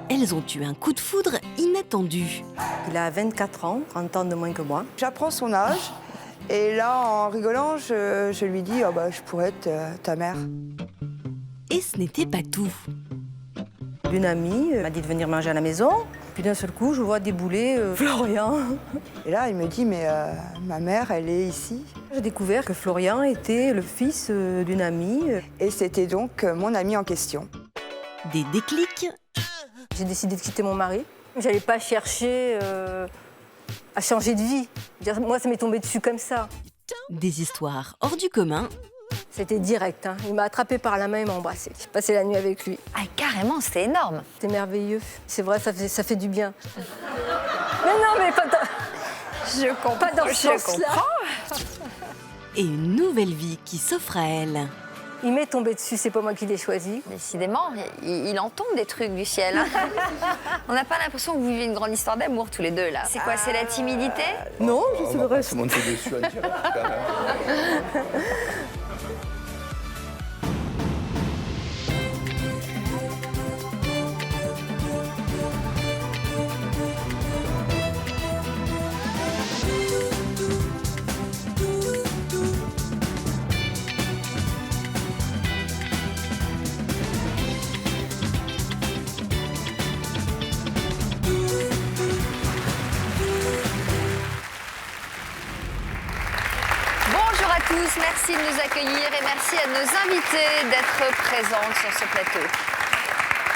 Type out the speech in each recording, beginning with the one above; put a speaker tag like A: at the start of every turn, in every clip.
A: Elles ont eu un coup de foudre inattendu.
B: Il a 24 ans, 30 ans de moins que moi.
C: J'apprends son âge et là, en rigolant, je lui dis je pourrais être ta mère.
A: Et ce n'était pas tout.
B: Une amie m'a dit de venir manger à la maison. Puis d'un seul coup, je vois débouler Florian.
C: Et là, il me dit mais ma mère, elle est ici.
B: J'ai découvert que Florian était le fils d'une amie.
C: Et c'était donc mon ami en question.
A: Des déclics,
B: J'ai décidé de quitter mon mari. J'allais pas chercher à changer de vie. Moi, ça m'est tombé dessus comme ça.
A: des histoires hors du commun.
B: C'était direct, hein. Il m'a attrapé par la main et m'a embrassé. J'ai passé la nuit avec lui.
D: Ah, carrément, c'était énorme.
B: C'était merveilleux. C'est vrai, ça fait du bien. Mais non, mais pas dans,
D: Je comprends.
B: pas dans ce sens-là.
A: Et une nouvelle vie qui s'offre à elle.
B: Il m'est tombé dessus, c'est pas moi qui l'ai choisi.
D: Décidément, il en tombe des trucs du ciel. hein. On n'a pas l'impression que vous vivez une grande histoire d'amour tous les deux là. C'est quoi, c'est la timidité?
B: Non, c'est le
E: Tout
B: reste.
E: le monde s'est déçu à dire. quand même.
D: Bonjour à tous, merci de nous accueillir et merci à nos invités d'être présentes sur ce plateau.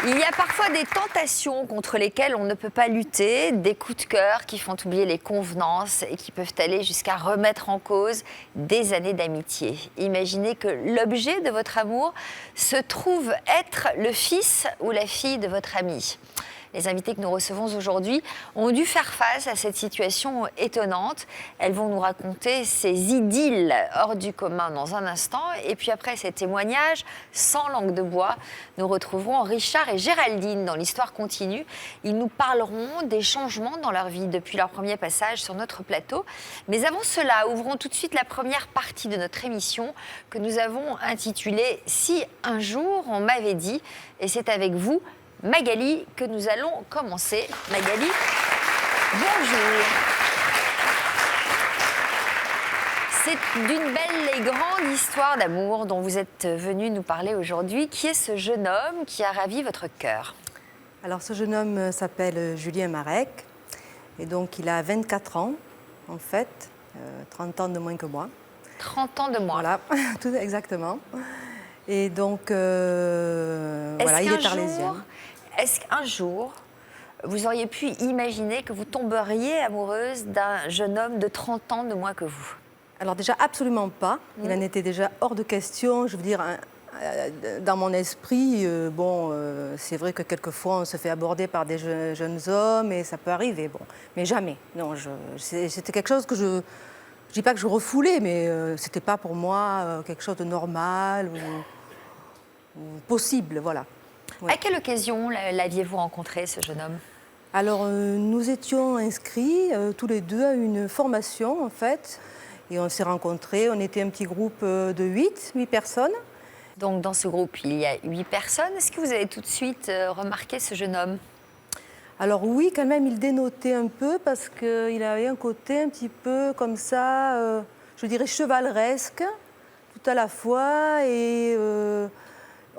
D: Il y a parfois des tentations contre lesquelles on ne peut pas lutter, des coups de cœur qui font oublier les convenances et qui peuvent aller jusqu'à remettre en cause des années d'amitié. Imaginez que l'objet de votre amour se trouve être le fils ou la fille de votre ami. Les invités que nous recevons aujourd'hui ont dû faire face à cette situation étonnante. Elles vont nous raconter ces idylles hors du commun dans un instant. Et puis après ces témoignages, sans langue de bois, nous retrouverons Richard et Géraldine dans l'Histoire continue. Ils nous parleront des changements dans leur vie depuis leur premier passage sur notre plateau. Mais avant cela, ouvrons tout de suite la première partie de notre émission que nous avons intitulée « Si un jour on m'avait dit ». Et c'est avec vous, Magali, que nous allons commencer. Magali, bonjour. C'est d'une belle et grande histoire d'amour dont vous êtes venu nous parler aujourd'hui. Qui est ce jeune homme qui a ravi votre cœur?
B: Alors, ce jeune homme s'appelle Julien Marek. Et donc, il a 24 ans, en fait. 30 ans de moins que moi.
D: 30 ans de moins.
B: Voilà, tout exactement. Et donc, voilà, il est arlésien.
D: Est-ce qu'un jour, vous auriez pu imaginer que vous tomberiez amoureuse d'un jeune homme de 30 ans de moins que vous?
B: Alors déjà, absolument pas. Il en était déjà hors de question. Je veux dire, dans mon esprit, c'est vrai que quelquefois, on se fait aborder par des jeunes hommes et ça peut arriver, bon. Mais jamais. Non, c'était quelque chose que je dis pas que je refoulais, mais c'était pas pour moi quelque chose de normal ou possible, voilà. Ouais.
D: À quelle occasion l'aviez-vous rencontré, ce jeune homme?
B: Alors, nous étions inscrits tous les deux à une formation, en fait. Et on s'est rencontrés, on était un petit groupe de 8 personnes.
D: Donc, dans ce groupe, il y a 8 personnes. Est-ce que vous avez tout de suite remarqué ce jeune homme?
B: Alors oui, quand même, il dénotait un peu parce qu'il avait un côté un petit peu comme ça, je dirais chevaleresque, tout à la fois. Et,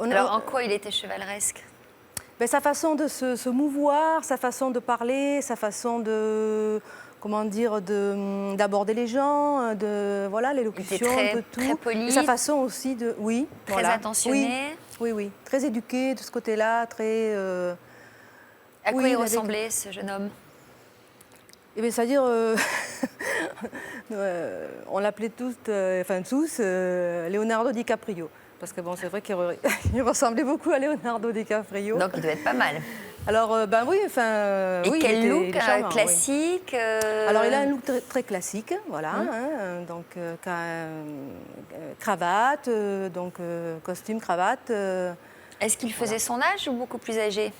D: alors, en quoi il était chevaleresque?
B: Sa façon de se mouvoir, sa façon de parler, sa façon de... comment dire, d'aborder les gens, voilà, l'élocution, un peu tout.
D: Très poli.
B: Et sa façon aussi de... Oui,
D: très
B: voilà.
D: attentionné.
B: Oui. Très éduqué de ce côté-là, très...
D: À quoi il ressemblait, ce jeune homme?
B: Eh bien, c'est-à-dire... on l'appelait tous Leonardo DiCaprio. Parce que bon, c'est vrai qu'il ressemblait beaucoup à Leonardo DiCaprio.
D: Donc, il devait être pas mal.
B: Alors, oui, enfin...
D: Et
B: oui,
D: quel look
B: charmant,
D: classique
B: Alors, il a un look très, très classique, voilà. Donc, cravate, costume, cravate.
D: Est-ce qu'il faisait son âge ou beaucoup plus âgé?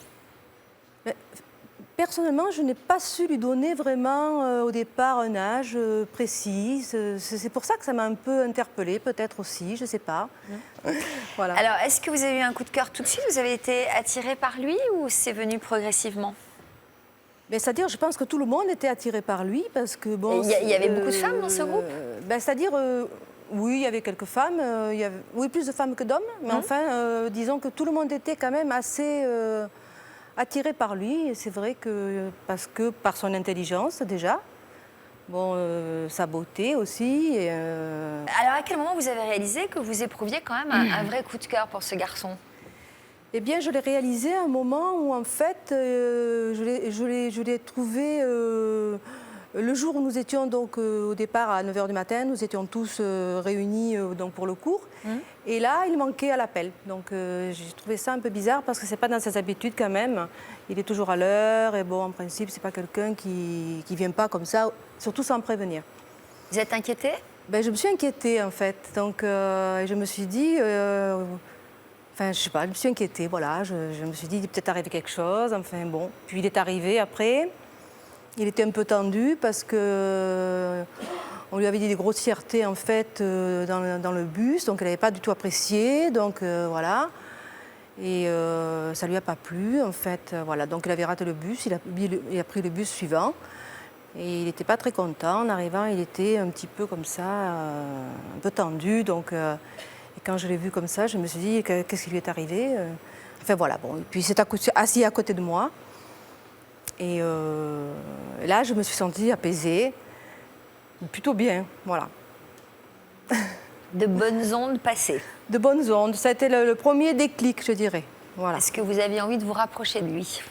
B: Personnellement, je n'ai pas su lui donner vraiment au départ un âge précis. C'est pour ça que ça m'a un peu interpellée, peut-être aussi, je ne sais pas. Voilà.
D: Alors, est-ce que vous avez eu un coup de cœur tout de suite? Vous avez été attirée par lui ou c'est venu progressivement?
B: C'est-à-dire, je pense que tout le monde était attiré par lui parce que bon.
D: Il y avait beaucoup de femmes dans ce groupe?
B: C'est-à-dire, oui, il y avait quelques femmes. Oui, plus de femmes que d'hommes. Mais enfin, disons que tout le monde était quand même assez attiré par lui. Et c'est vrai que par son intelligence déjà, sa beauté aussi.
D: Alors, à quel moment vous avez réalisé que vous éprouviez quand même un vrai coup de cœur pour ce garçon?
B: Eh bien, je l'ai réalisé à un moment où, en fait, je l'ai trouvé le jour où nous étions donc, au départ à 9h du matin, nous étions tous réunis donc, pour le cours. Et là, il manquait à l'appel. Donc, j'ai trouvé ça un peu bizarre parce que ce n'est pas dans ses habitudes quand même. Il est toujours à l'heure et bon, en principe, ce n'est pas quelqu'un qui ne vient pas comme ça, surtout sans prévenir.
D: Vous êtes inquiétée?
B: Je me suis inquiétée, en fait. Donc, je me suis dit... je sais pas, je me suis inquiétée, voilà. Je me suis dit, il est peut-être arrivé quelque chose. Enfin, bon. Puis il est arrivé après. Il était un peu tendu parce que on lui avait dit des grossièretés, en fait, dans le bus. Donc, elle n'avait pas du tout apprécié. Donc, voilà. Et ça ne lui a pas plu, en fait. Voilà. Donc, il avait raté le bus. Il a pris le bus suivant. Et il n'était pas très content. En arrivant, il était un petit peu comme ça, un peu tendu. Donc... Et quand je l'ai vu comme ça, je me suis dit, qu'est-ce qui lui est arrivé? Enfin voilà, bon. Et puis il s'est assis à côté de moi. Et là, je me suis sentie apaisée, plutôt bien, voilà.
D: De bonnes ondes passées.
B: De bonnes ondes, ça a été le premier déclic, je dirais. Voilà.
D: Est-ce que vous aviez envie de vous rapprocher de lui?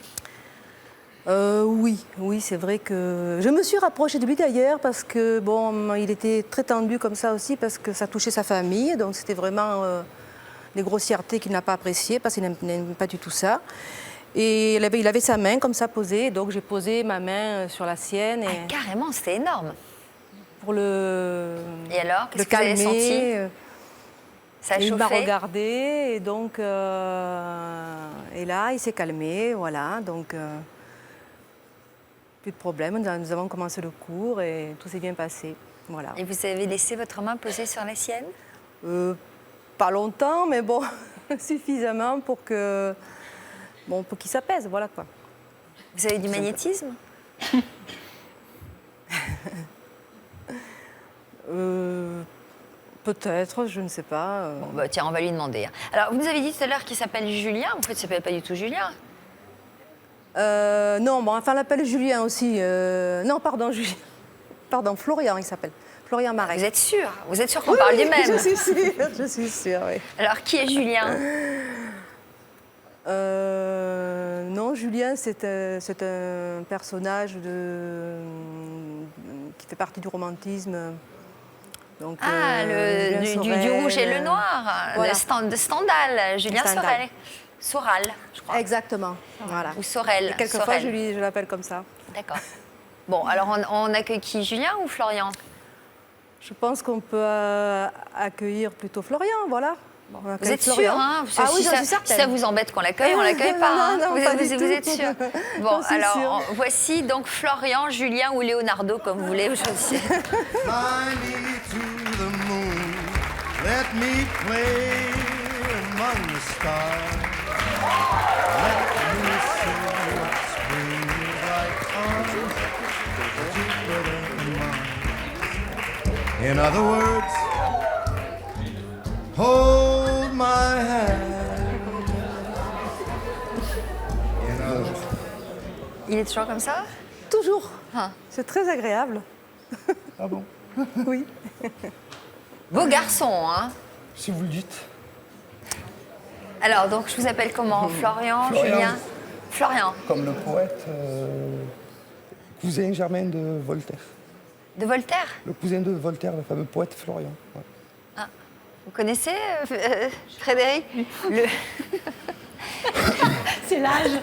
B: Oui, c'est vrai que je me suis rapprochée de lui d'ailleurs parce que bon, il était très tendu comme ça aussi parce que ça touchait sa famille, donc c'était vraiment des grossièretés qu'il n'a pas appréciées parce qu'il n'aime pas du tout ça. Et il avait sa main comme ça posée, donc j'ai posé ma main sur la sienne. Et
D: carrément, c'était énorme.
B: Pour le
D: Et alors, qu'est-ce que
B: calmer.
D: Vous avez senti? Ça a chauffé.
B: Il m'a regardé et donc et là il s'est calmé, voilà donc. Plus de problème, nous avons commencé le cours et tout s'est bien passé. Voilà.
D: Et vous avez laissé votre main posée sur la sienne?
B: Pas longtemps, mais bon, suffisamment pour qu'il s'apaise, voilà quoi.
D: Vous avez du magnétisme?
B: Peut-être, je ne sais pas.
D: Bon, tiens, on va lui demander. Alors, vous nous avez dit tout à l'heure qu'il s'appelle Julien. En fait, il ne s'appelle pas du tout Julien.
B: Non, on l'appelle Julien aussi. Non, pardon, Julien. Pardon, Florian, il s'appelle. Florian Marek.
D: Vous êtes sûr? Vous êtes sûr qu'on parle du même?
B: Je suis sûre, oui.
D: Alors, qui est Julien?
B: Non, Julien, c'est un personnage qui fait partie du romantisme. Donc,
D: du rouge et le noir,
B: voilà.
D: de Stendhal, Julien
B: Stendhal.
D: Soral, je crois.
B: Exactement, voilà.
D: Ou Sorel.
B: Et quelquefois, je l'appelle comme ça.
D: D'accord. Bon, alors on accueille qui, Julien ou Florian?
B: Je pense qu'on peut accueillir plutôt Florian, voilà.
D: Bon. Vous êtes sûre, hein?
B: Oui, j'en suis certaine.
D: Si ça vous embête qu'on l'accueille, on l'accueille pas.
B: Non,
D: vous
B: pas du
D: vous
B: tout.
D: êtes sûre? Bon, alors voici donc Florian, Julien ou Leonardo, comme vous voulez, vous choisissez.
F: Fly me to the moon, let me play among the stars. Let me see what spring is like on Jupiter and Mars. In other words, hold my hand.
D: Il est toujours comme ça?
B: Toujours.
D: Ah.
B: C'est très agréable.
F: Ah bon?
B: Oui.
D: Beau garçon, hein?
F: Si vous le dites.
D: Alors, donc, je vous appelle comment? Florian,
F: Florian.
D: Julien? Florian.
F: Comme le poète cousin germain de Voltaire.
D: De Voltaire?
F: Le cousin de Voltaire, le fameux poète Florian. Ouais.
D: Ah. Vous connaissez Frédéric?
A: C'est l'âge.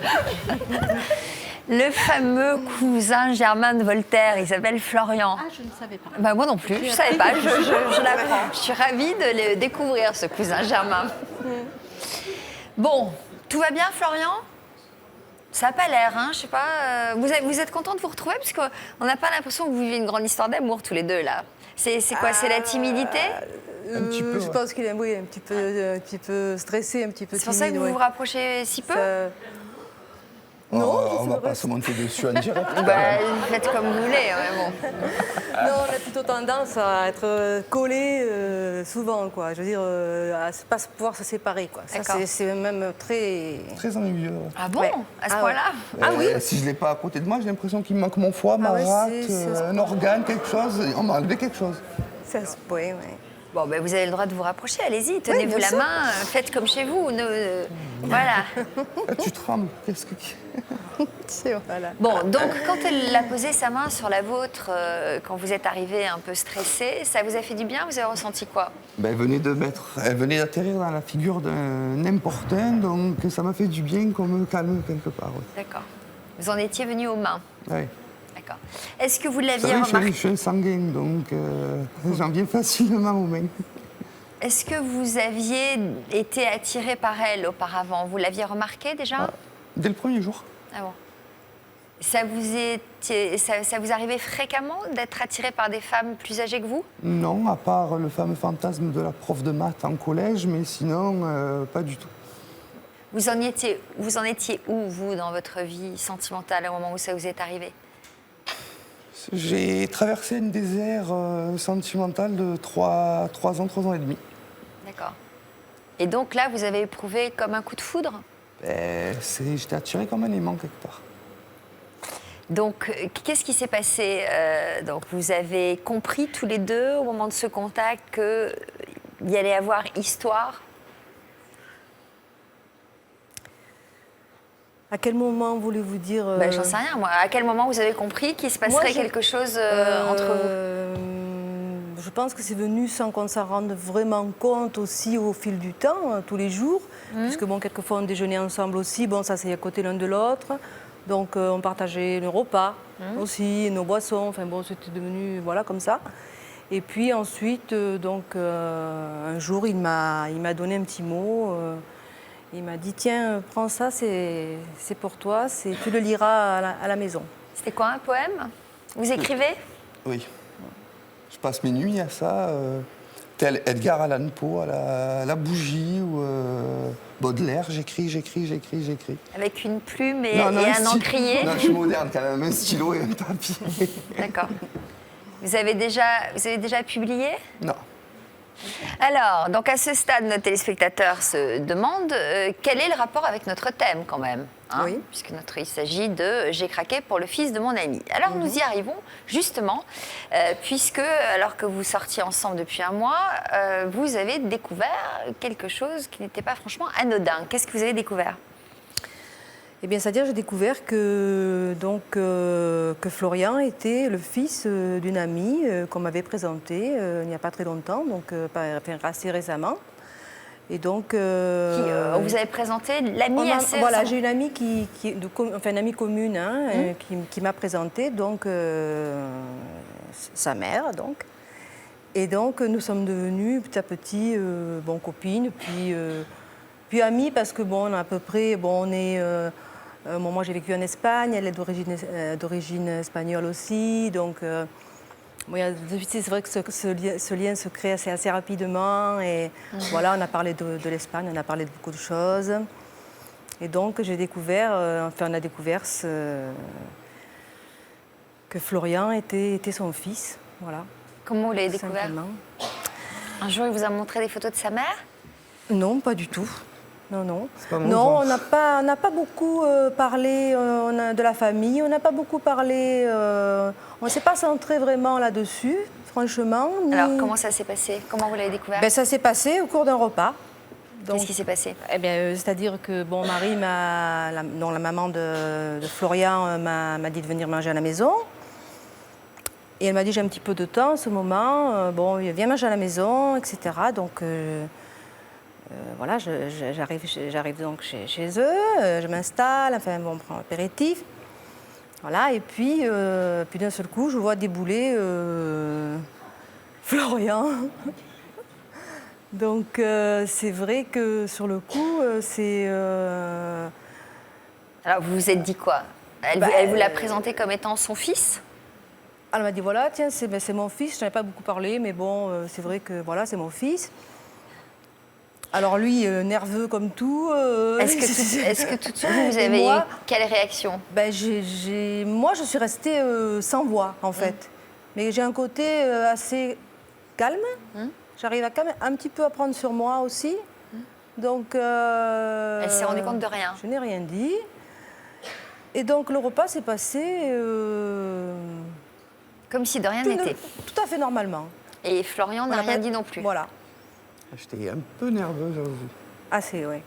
D: Le fameux cousin germain de Voltaire, il s'appelle Florian.
A: Ah, je ne savais pas.
D: Bah, moi non plus, je ne savais pas, je l'apprends. Je suis ravie de le découvrir, ce cousin germain. Bon, tout va bien, Florian? Ça n'a pas l'air, hein, je sais pas. Vous êtes content de vous retrouver parce qu'on n'a pas l'impression que vous vivez une grande histoire d'amour tous les deux là. C'est quoi, c'est la timidité?
F: Un petit peu,
B: Je
F: ouais.
B: pense qu'il est oui, un petit peu stressé, un petit peu
D: C'est pour ça que
B: timide.
D: vous
B: ouais.
D: vous rapprochez si peu?
B: Ça-
F: Non,
B: Non,
F: on
B: c'est
F: va
B: vrai.
F: pas se monter dessus en direct.
D: Bah, faites comme vous voulez, ouais, bon.
B: Non, on a plutôt tendance à être collés souvent, quoi. Je veux dire, à ne pas pouvoir se séparer, quoi. Ça,
D: D'accord.
B: c'est même très...
F: Très ennuyeux. Ouais.
D: Ah bon?
B: Ouais.
D: À ce
B: Ah
D: point-là?
B: Ah oui.
F: Si je l'ai pas à côté de moi, j'ai l'impression qu'il me manque mon foie, ma
B: Ah ouais,
F: rate,
B: c'est
F: un organe, quelque chose. On m'a enlevé quelque chose.
B: C'est à ce point, ouais.
D: Bon, ben, vous avez le droit de vous rapprocher, allez-y, tenez-vous
B: bien
D: la
B: sûr.
D: main, faites comme chez vous. Voilà.
F: Ah, tu trembles. Qu'est-ce que...
B: Voilà.
D: Bon, donc quand elle a posé sa main sur la vôtre, quand vous êtes arrivé un peu stressé, ça vous a fait du bien? Vous avez ressenti quoi?
F: Ben, elle venait d'atterrir dans la figure d'un importun, donc ça m'a fait du bien qu'on me calme quelque part. Ouais.
D: D'accord. Vous en étiez venu aux mains.
F: Ouais.
D: D'accord. Est-ce que vous
F: Vous
D: l'aviez
F: savez,
D: remarqué?
F: je suis un sanguin, donc j'en viens facilement aux mains.
D: Est-ce que vous aviez été attiré par elle auparavant? Vous l'aviez remarqué déjà?
F: Ah, dès le premier jour.
D: Ah bon. Ça vous arrivait fréquemment d'être attiré par des femmes plus âgées que vous?
F: Non, à part le fameux fantasme de la prof de maths en collège, mais sinon, pas du tout.
D: Vous en étiez où, vous, dans votre vie sentimentale, au moment où ça vous est arrivé?
F: J'ai traversé un désert sentimental de 3 ans et demi.
D: D'accord. Et donc là, vous avez éprouvé comme un coup de foudre?
F: J'étais attiré comme un aimant quelque part.
D: Donc, qu'est-ce qui s'est passé? Donc, vous avez compris tous les deux, au moment de ce contact, qu'il y allait avoir histoire?
B: À quel moment voulez-vous dire
D: Ben, j'en sais rien, moi. À quel moment vous avez compris qu'il se passerait quelque chose entre vous?
B: Je pense que c'est venu sans qu'on s'en rende vraiment compte aussi au fil du temps, hein, tous les jours. Puisque, bon, quelquefois, on déjeunait ensemble aussi. Bon, ça, c'est à côté l'un de l'autre. Donc, on partageait le repas aussi, nos boissons. Enfin, bon, c'était devenu, voilà, comme ça. Et puis ensuite, un jour, il m'a donné un petit mot. Il m'a dit, tiens, prends ça, c'est pour toi. Tu le liras à la maison.
D: C'était quoi, un poème? Vous écrivez?
F: Oui. Je passe mes nuits à ça, tel Edgar Allan Poe, à la bougie, ou Baudelaire, j'écris.
D: Avec une plume et
F: Non,
D: un encrier?
F: Non, je suis moderne quand même, un stylo et un papier.
D: D'accord. Vous avez déjà publié?
F: Non.
D: Alors, donc à ce stade, nos téléspectateurs se demandent quel est le rapport avec notre thème quand même, hein,
B: Oui.
D: puisque il s'agit de « J'ai craqué pour le fils de mon ami ». Alors nous y arrivons justement, puisque alors que vous sortiez ensemble depuis un mois, vous avez découvert quelque chose qui n'était pas franchement anodin. Qu'est-ce que vous avez découvert?
B: Eh bien, c'est-à-dire j'ai découvert que Florian était le fils d'une amie qu'on m'avait présentée il n'y a pas très longtemps, donc assez récemment. Et donc...
D: On vous avez présenté l'amie assez
B: Voilà,
D: récemment.
B: j'ai une amie une amie commune qui m'a présenté donc sa mère, donc. Et donc nous sommes devenus petit à petit copines, puis amies parce que bon, on a à peu près, bon, on est moi j'ai vécu en Espagne, elle est d'origine espagnole aussi, donc c'est vrai que ce lien se crée assez rapidement et voilà, on a parlé de l'Espagne, on a parlé de beaucoup de choses. Et donc j'ai découvert, on a découvert que Florian était son fils, voilà.
D: Comment vous l'avez découvert?
B: Simplement.
D: Un jour, il vous a montré des photos de sa mère?
B: Non, pas du tout. Non.
F: pas mon
B: Non,
F: genre.
B: on n'a pas beaucoup parlé de la famille, on n'a pas beaucoup parlé, on ne s'est pas centré vraiment là-dessus, franchement.
D: Alors, comment ça s'est passé? Comment vous l'avez découvert?
B: Ça s'est passé au cours d'un repas.
D: Qu'est-ce qui s'est passé?
B: Eh bien, c'est-à-dire que bon, Marie, la maman de Florian, m'a dit de venir manger à la maison. Et elle m'a dit, j'ai un petit peu de temps en ce moment, viens manger à la maison, etc. Donc, voilà, j'arrive donc chez eux, je m'installe, enfin, on prend l'apéritif. Voilà, et puis d'un seul coup, je vois débouler Florian. Donc, c'est vrai que sur le coup, c'est...
D: Alors, vous vous êtes dit quoi? Elle vous l'a présenté comme étant son fils?
B: Elle m'a dit voilà, tiens, c'est mon fils. Je n'en ai pas beaucoup parlé, mais bon, c'est vrai que voilà, c'est mon fils. Alors lui, nerveux comme tout.
D: Est-ce que tout de suite, vous avez eu quelle réaction?
B: Moi, je suis restée sans voix, en fait. Mais j'ai un côté assez calme. J'arrive à quand même un petit peu à prendre sur moi aussi. Donc.
D: Elle s'est rendue compte de rien.
B: Je n'ai rien dit. Et donc le repas s'est passé.
D: Comme si de rien n'était.
B: Tout à fait normalement.
D: Et Florian n'a rien dit non plus.
B: Voilà.
F: J'étais un peu nerveux, j'avoue.
B: Assez, oui.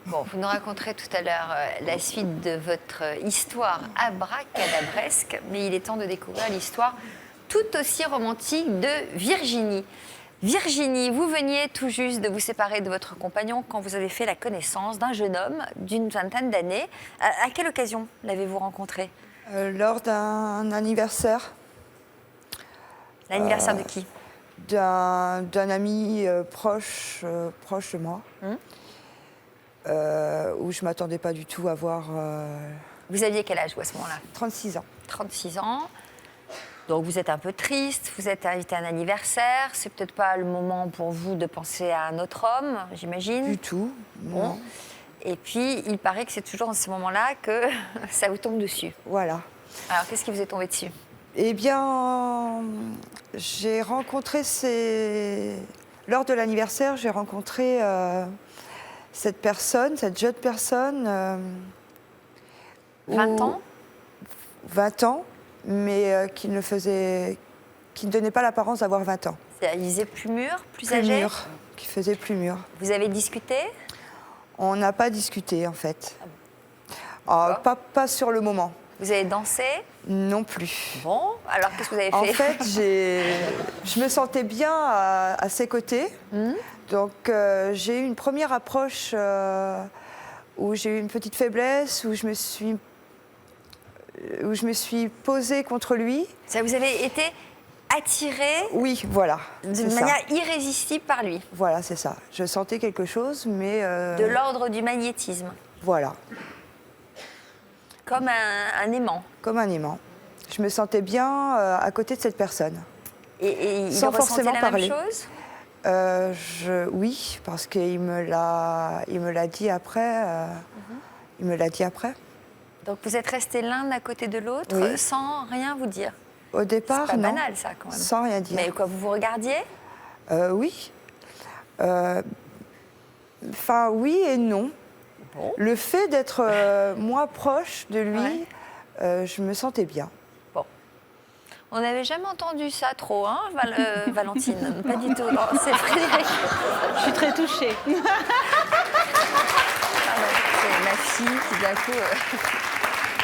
D: Bon, vous nous raconterez tout à l'heure la suite de votre histoire abracadabresque, mais il est temps de découvrir l'histoire tout aussi romantique de Virginie. Virginie, vous veniez tout juste de vous séparer de votre compagnon quand vous avez fait la connaissance d'un jeune homme d'une vingtaine d'années. À quelle occasion l'avez-vous rencontré?
C: Lors d'un anniversaire.
D: L'anniversaire de qui?
C: D'un ami proche de moi, où je ne m'attendais pas du tout à voir...
D: Vous aviez quel âge, vous, à ce moment-là?
C: 36 ans.
D: 36 ans. Donc vous êtes un peu triste, vous êtes invité à un anniversaire. C'est peut-être pas le moment pour vous de penser à un autre homme, j'imagine?
C: Du tout, non.
D: Bon. Et puis, il paraît que c'est toujours dans ces moments-là que ça vous tombe dessus.
C: Voilà.
D: Alors, qu'est-ce qui vous est tombé dessus?
C: Eh bien, j'ai rencontré lors de l'anniversaire, j'ai rencontré cette jeune personne.
D: 20 ans?
C: 20 ans, mais qui ne donnait pas l'apparence d'avoir 20 ans.
D: Il faisait plus mûr, plus
C: Plus
D: âgé?
C: mûr, qui faisait plus mûr.
D: Vous avez discuté?
C: On n'a pas discuté, en fait. Pas sur le moment.
D: Vous avez dansé?
C: Non plus.
D: Bon, alors qu'est-ce que vous avez fait?
C: En fait, je me sentais bien à ses côtés. Donc, j'ai eu une première approche où j'ai eu une petite faiblesse, où je me suis posée contre lui.
D: Ça, vous avez été attirée?
C: Oui, voilà.
D: D'une manière irrésistible par lui?
C: Voilà, c'est ça. Je sentais quelque chose, mais...
D: De l'ordre du magnétisme?
C: Voilà.
D: Comme un aimant?
C: Comme un aimant. Je me sentais bien à côté de cette personne.
D: Et il
C: sans forcément
D: la
C: parler.
D: Même chose?
C: Oui, parce qu'il me l'a dit après. Il me l'a dit après.
D: Donc vous êtes restés l'un à côté de l'autre,
C: Oui.
D: sans rien vous dire?
C: Au départ,
D: c'est pas
C: non.
D: banal, ça, quand même.
C: Sans rien dire.
D: Mais quoi, vous vous regardiez?
C: Oui. Enfin, oui et non.
D: Bon.
C: Le fait d'être moi proche de lui, je me sentais bien.
D: Bon. On n'avait jamais entendu ça trop, hein, Valentine? Pas du tout. Non, c'est Frédéric.
A: Je suis très touchée.
D: Pardon, c'est ma fille qui, d'un coup...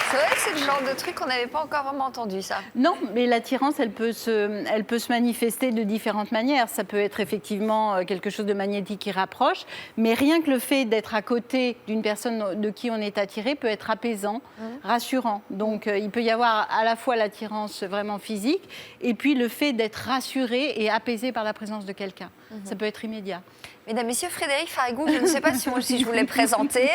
D: C'est vrai que c'est le genre de truc qu'on n'avait pas encore vraiment entendu, ça.
A: Non, mais l'attirance, elle peut se manifester de différentes manières. Ça peut être effectivement quelque chose de magnétique qui rapproche, mais rien que le fait d'être à côté d'une personne de qui on est attiré peut être apaisant, rassurant. Donc, il peut y avoir à la fois l'attirance vraiment physique et puis le fait d'être rassuré et apaisé par la présence de quelqu'un. Ça peut être immédiat.
D: Mesdames, Messieurs, Frédéric Farigou, je ne sais pas si je vous l'ai présenté.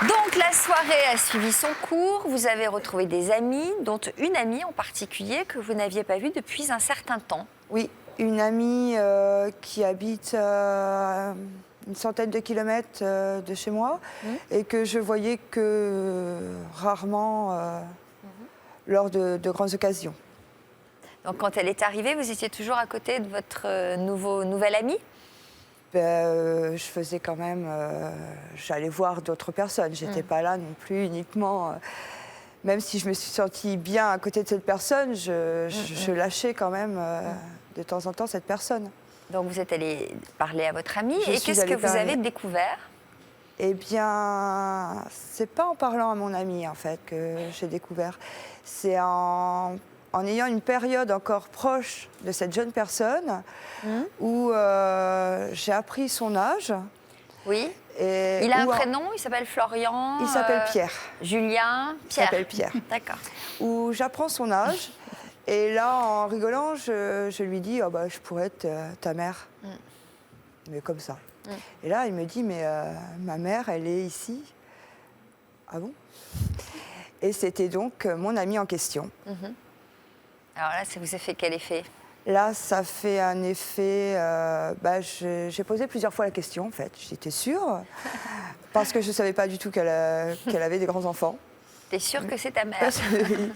D: Donc la soirée a suivi son cours, vous avez retrouvé des amis, dont une amie en particulier que vous n'aviez pas vue depuis un certain temps.
C: Oui, une amie qui habite une centaine de kilomètres de chez moi et que je voyais que rarement lors de grandes occasions.
D: Donc quand elle est arrivée, vous étiez toujours à côté de votre nouvel ami?
C: Je faisais quand même... j'allais voir d'autres personnes. Je n'étais pas là non plus uniquement... même si je me suis sentie bien à côté de cette personne, je lâchais quand même de temps en temps cette personne.
D: Donc vous êtes allé parler à votre amie.
C: Et
D: qu'est-ce que vous avez découvert?
C: Eh bien, c'est pas en parlant à mon ami, en fait, que j'ai découvert. C'est en ayant une période encore proche de cette jeune personne où j'ai appris son âge.
D: Oui.
C: Et
D: il a un prénom, il s'appelle Florian.
C: Il s'appelle Pierre.
D: Julien, Pierre.
C: Il s'appelle Pierre.
D: D'accord.
C: Où j'apprends son âge. Et là, en rigolant, je lui dis, oh bah, je pourrais être ta mère. Mais comme ça. Et là, il me dit, mais ma mère, elle est ici. ah bon? Et c'était donc mon ami en question.
D: Alors là, ça vous a fait quel effet?
C: Là, ça fait un effet... j'ai posé plusieurs fois la question, en fait. J'étais sûre, parce que je ne savais pas du tout qu'elle avait des grands-enfants.
D: T'es sûre que c'est ta mère?
C: Oui.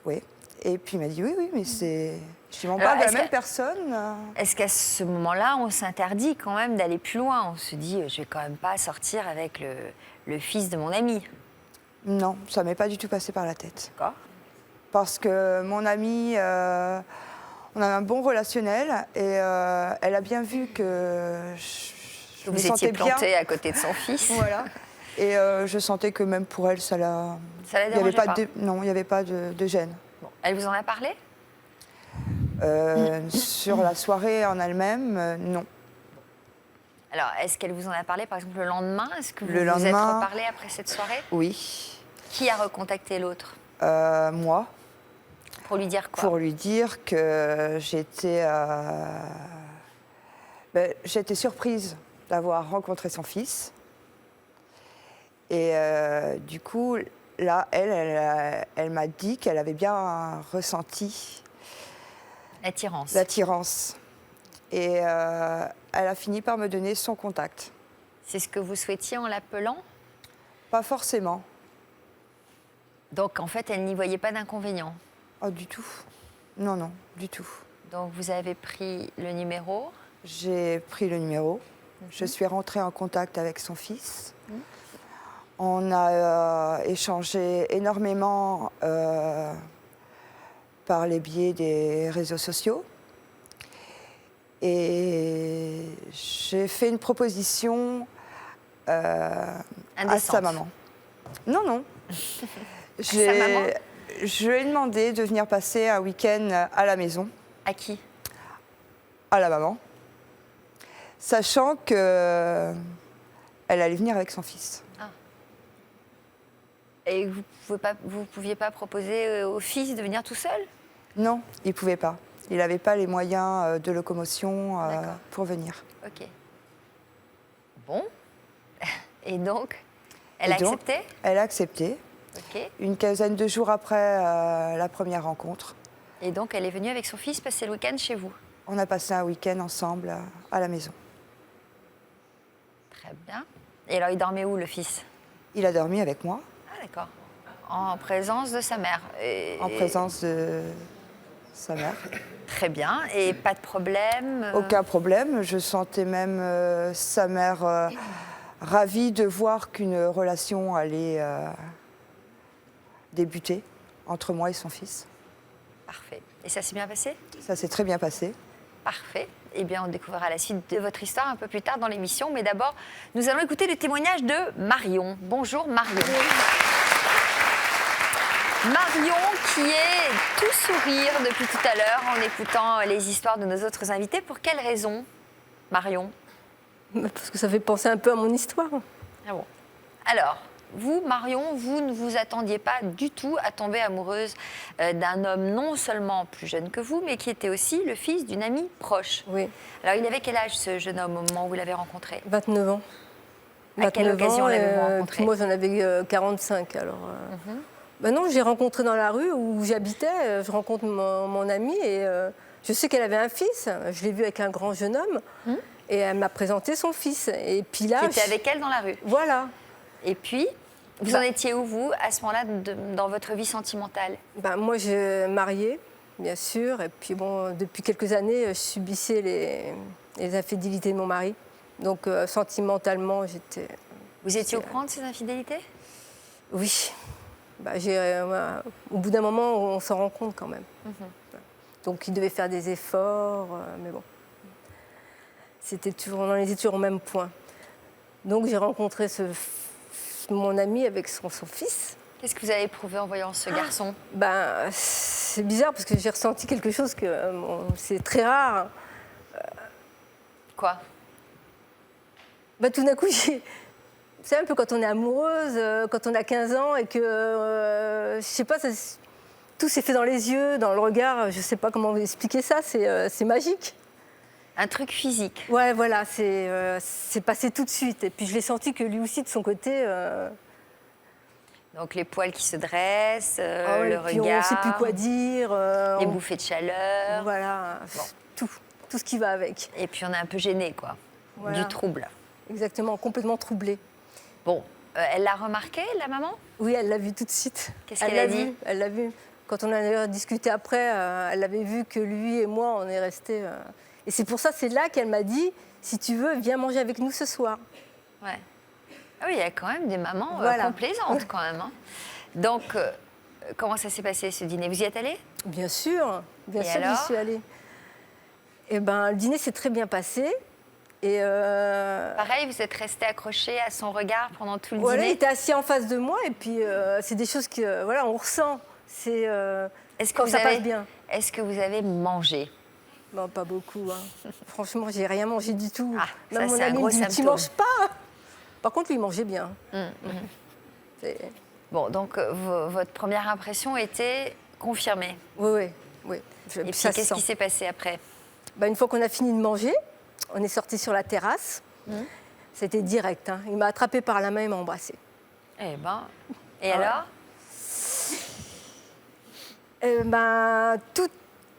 C: Oui. Et puis il m'a dit oui, mais c'est... Je m'en parle de la même personne.
D: Est-ce qu'à ce moment-là, on s'interdit quand même d'aller plus loin? On se dit, je vais quand même pas sortir avec le fils de mon ami.
C: Non, ça m'est pas du tout passé par la tête.
D: D'accord.
C: Parce que mon amie, on a un bon relationnel et elle a bien vu que je me
D: Vous
C: sentais
D: étiez plantée
C: bien.
D: à côté de son fils.
C: Voilà. Et je sentais que même pour elle, ça la
D: Ça la dérangeait pas?
C: Non, il n'y avait pas de gêne.
D: Bon. Elle vous en a parlé?
C: Sur la soirée en elle-même, non.
D: Alors, est-ce qu'elle vous en a parlé, par exemple, le lendemain? Est-ce que vous
C: Le
D: vous êtes
C: lendemain-
D: reparlé après cette soirée?
C: Oui.
D: Qui a recontacté l'autre?
C: Moi,
D: Pour lui dire quoi?
C: pour lui dire que j'étais surprise d'avoir rencontré son fils. Et du coup, là, elle m'a dit qu'elle avait bien ressenti
D: L'attirance.
C: l'attirance. Et elle a fini par me donner son contact.
D: C'est ce que vous souhaitiez en l'appelant?
C: Pas forcément.
D: Donc, en fait, elle n'y voyait pas d'inconvénient.
C: Oh, du tout. Non, non, du tout.
D: Donc, vous avez pris le numéro.
C: J'ai pris le numéro. Je suis rentrée en contact avec son fils. On a échangé énormément par les biais des réseaux sociaux. Et j'ai fait une proposition à
D: Indécente.
C: sa maman. Non, non.
D: sa maman?
C: Je lui ai demandé de venir passer un week-end à la maison,
D: À qui?
C: à la maman, sachant qu'elle allait venir avec son fils.
D: Et vous ne pouviez pas proposer au fils de venir tout seul?
C: Non, il ne pouvait pas. Il n'avait pas les moyens de locomotion
D: D'accord.
C: pour venir.
D: Ok. Bon. Et donc, elle a
C: Et donc,
D: accepté?
C: Elle a accepté.
D: Ok.
C: Une quinzaine de jours après la première rencontre,
D: Et donc, elle est venue avec son fils passer le week-end chez vous?
C: on a passé un week-end ensemble à la maison.
D: Très bien. Et alors, il dormait où, le fils?
C: Il a dormi avec moi,
D: Ah, d'accord. En présence de sa mère.
C: en présence de sa mère.
D: Très bien. Et pas de problème?
C: Aucun problème. Je sentais même sa mère ravie de voir qu'une relation allait débuter entre moi et son fils.
D: Parfait. Et ça s'est bien passé?
C: Ça s'est très bien passé.
D: Parfait. Eh bien, on découvrira la suite de votre histoire un peu plus tard dans l'émission. Mais d'abord, nous allons écouter le témoignage de Marion. Bonjour Marion. Marion qui est tout sourire depuis tout à l'heure en écoutant les histoires de nos autres invités. Pour quelle raison, Marion?
B: Parce que ça fait penser un peu à mon histoire.
D: Ah bon. Alors, vous, Marion, vous ne vous attendiez pas du tout à tomber amoureuse d'un homme non seulement plus jeune que vous, mais qui était aussi le fils d'une amie proche.
B: Oui,
D: Alors, il avait quel âge, ce jeune homme, au moment où vous l'avez rencontré?
B: 29 ans.
D: À quelle
B: 29
D: occasion
B: ans,
D: l'avez-vous rencontré?
B: puis moi, j'en avais 45. Alors, ben non, j'ai rencontré dans la rue où j'habitais. Je rencontre mon amie et je sais qu'elle avait un fils. Je l'ai vu avec un grand jeune homme. Et elle m'a présenté son fils. Et puis là,
D: Qui était avec elle dans la rue.
B: Voilà.
D: Et puis, vous en étiez où, vous, à ce moment-là, dans votre vie sentimentale?
B: Ben, moi, je mariée, bien sûr. Et puis, bon, depuis quelques années, je subissais les infidélités de mon mari. Donc, sentimentalement, j'étais...
D: Vous étiez au courant de ces infidélités?
B: Oui. Ben, au bout d'un moment, on s'en rend compte quand même. Donc, il devait faire des efforts, mais bon. On en était toujours au même point. Donc, j'ai rencontré mon ami avec son fils.
D: Qu'est-ce que vous avez éprouvé en voyant ce garçon?
B: Ben, c'est bizarre parce que j'ai ressenti quelque chose que c'est très rare.
D: Quoi?
B: Ben, tout d'un coup, c'est un peu quand on est amoureuse, quand on a 15 ans et que, je sais pas, tout s'est fait dans les yeux, dans le regard. Je sais pas comment vous expliquer ça, c'est magique.
D: Un truc physique.
B: Ouais, voilà, c'est passé tout de suite. Et puis je l'ai senti que lui aussi, de son côté...
D: Donc les poils qui se dressent,
B: ah ouais,
D: le
B: et puis
D: regard,
B: on ne sait plus quoi dire.
D: les bouffées de chaleur.
B: Voilà, tout ce qui va avec.
D: Et puis on est un peu gêné, quoi.
B: Voilà.
D: Du trouble.
B: Exactement, complètement troublée.
D: Bon, elle l'a remarqué, la maman?
B: Oui, elle l'a vu tout de suite.
D: Qu'est-ce qu'elle a dit?
B: Elle l'a vu. Quand on a discuté après, elle avait vu que lui et moi, on est restés... Et c'est pour ça, c'est là qu'elle m'a dit, si tu veux, viens manger avec nous ce soir.
D: Ouais. Ah oui, il y a quand même des mamans
B: Voilà.
D: complaisantes, quand même. Hein. Donc, comment ça s'est passé, ce dîner? Vous y êtes allée?
B: Bien sûr,
D: Et
B: j'y
D: alors
B: suis allée. Eh ben, le dîner s'est très bien passé. Et
D: Pareil, vous êtes resté accroché à son regard pendant tout le
B: voilà, il
D: dîner?
B: était assis en face de moi, et puis c'est des choses que voilà, on ressent. C'est
D: Est-ce que
B: quand
D: vous
B: ça
D: avez,
B: passe bien.
D: Est-ce que vous avez mangé?
B: Non, pas beaucoup. Hein. Franchement, j'ai rien mangé du tout.
D: Ah, ça,
B: Même mon
D: c'est un
B: ami
D: gros
B: me dit, tu
D: symptôme.
B: manges pas. Par contre, lui, il mangeait bien. C'est-
D: Bon, donc votre première impression était confirmée.
B: Oui, oui.
D: Et puis,
B: Ça se
D: qu'est-ce
B: sent.
D: qui s'est passé après?
B: Bah, une fois qu'on a fini de manger, on est sorti sur la terrasse. C'était direct. Hein. Il m'a attrapé par la main et m'a embrassé.
D: Eh ben, et
B: Ah ouais.
D: alors?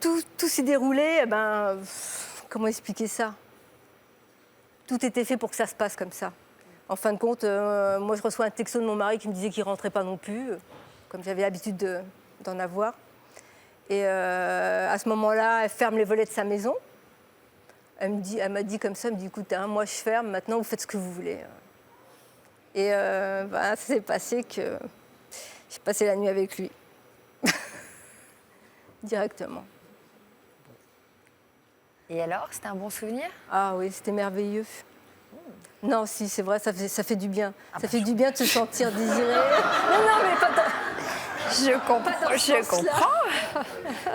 B: Tout s'est déroulé. Comment expliquer ça? Tout était fait pour que ça se passe comme ça. En fin de compte, moi, je reçois un texto de mon mari qui me disait qu'il ne rentrait pas non plus, comme j'avais l'habitude d'en avoir. Et à ce moment-là, elle ferme les volets de sa maison. Elle m'a dit comme ça, elle me dit, écoute, hein, moi je ferme, maintenant vous faites ce que vous voulez. Et ça s'est passé que j'ai passé la nuit avec lui. Directement.
D: Et alors, c'était un bon souvenir?
B: Ah oui, c'était merveilleux. Non, si, c'est vrai, ça fait du bien. Ça fait du bien de se sentir désiré. Non, mais pas dans...
D: Je comprends,
B: je comprends.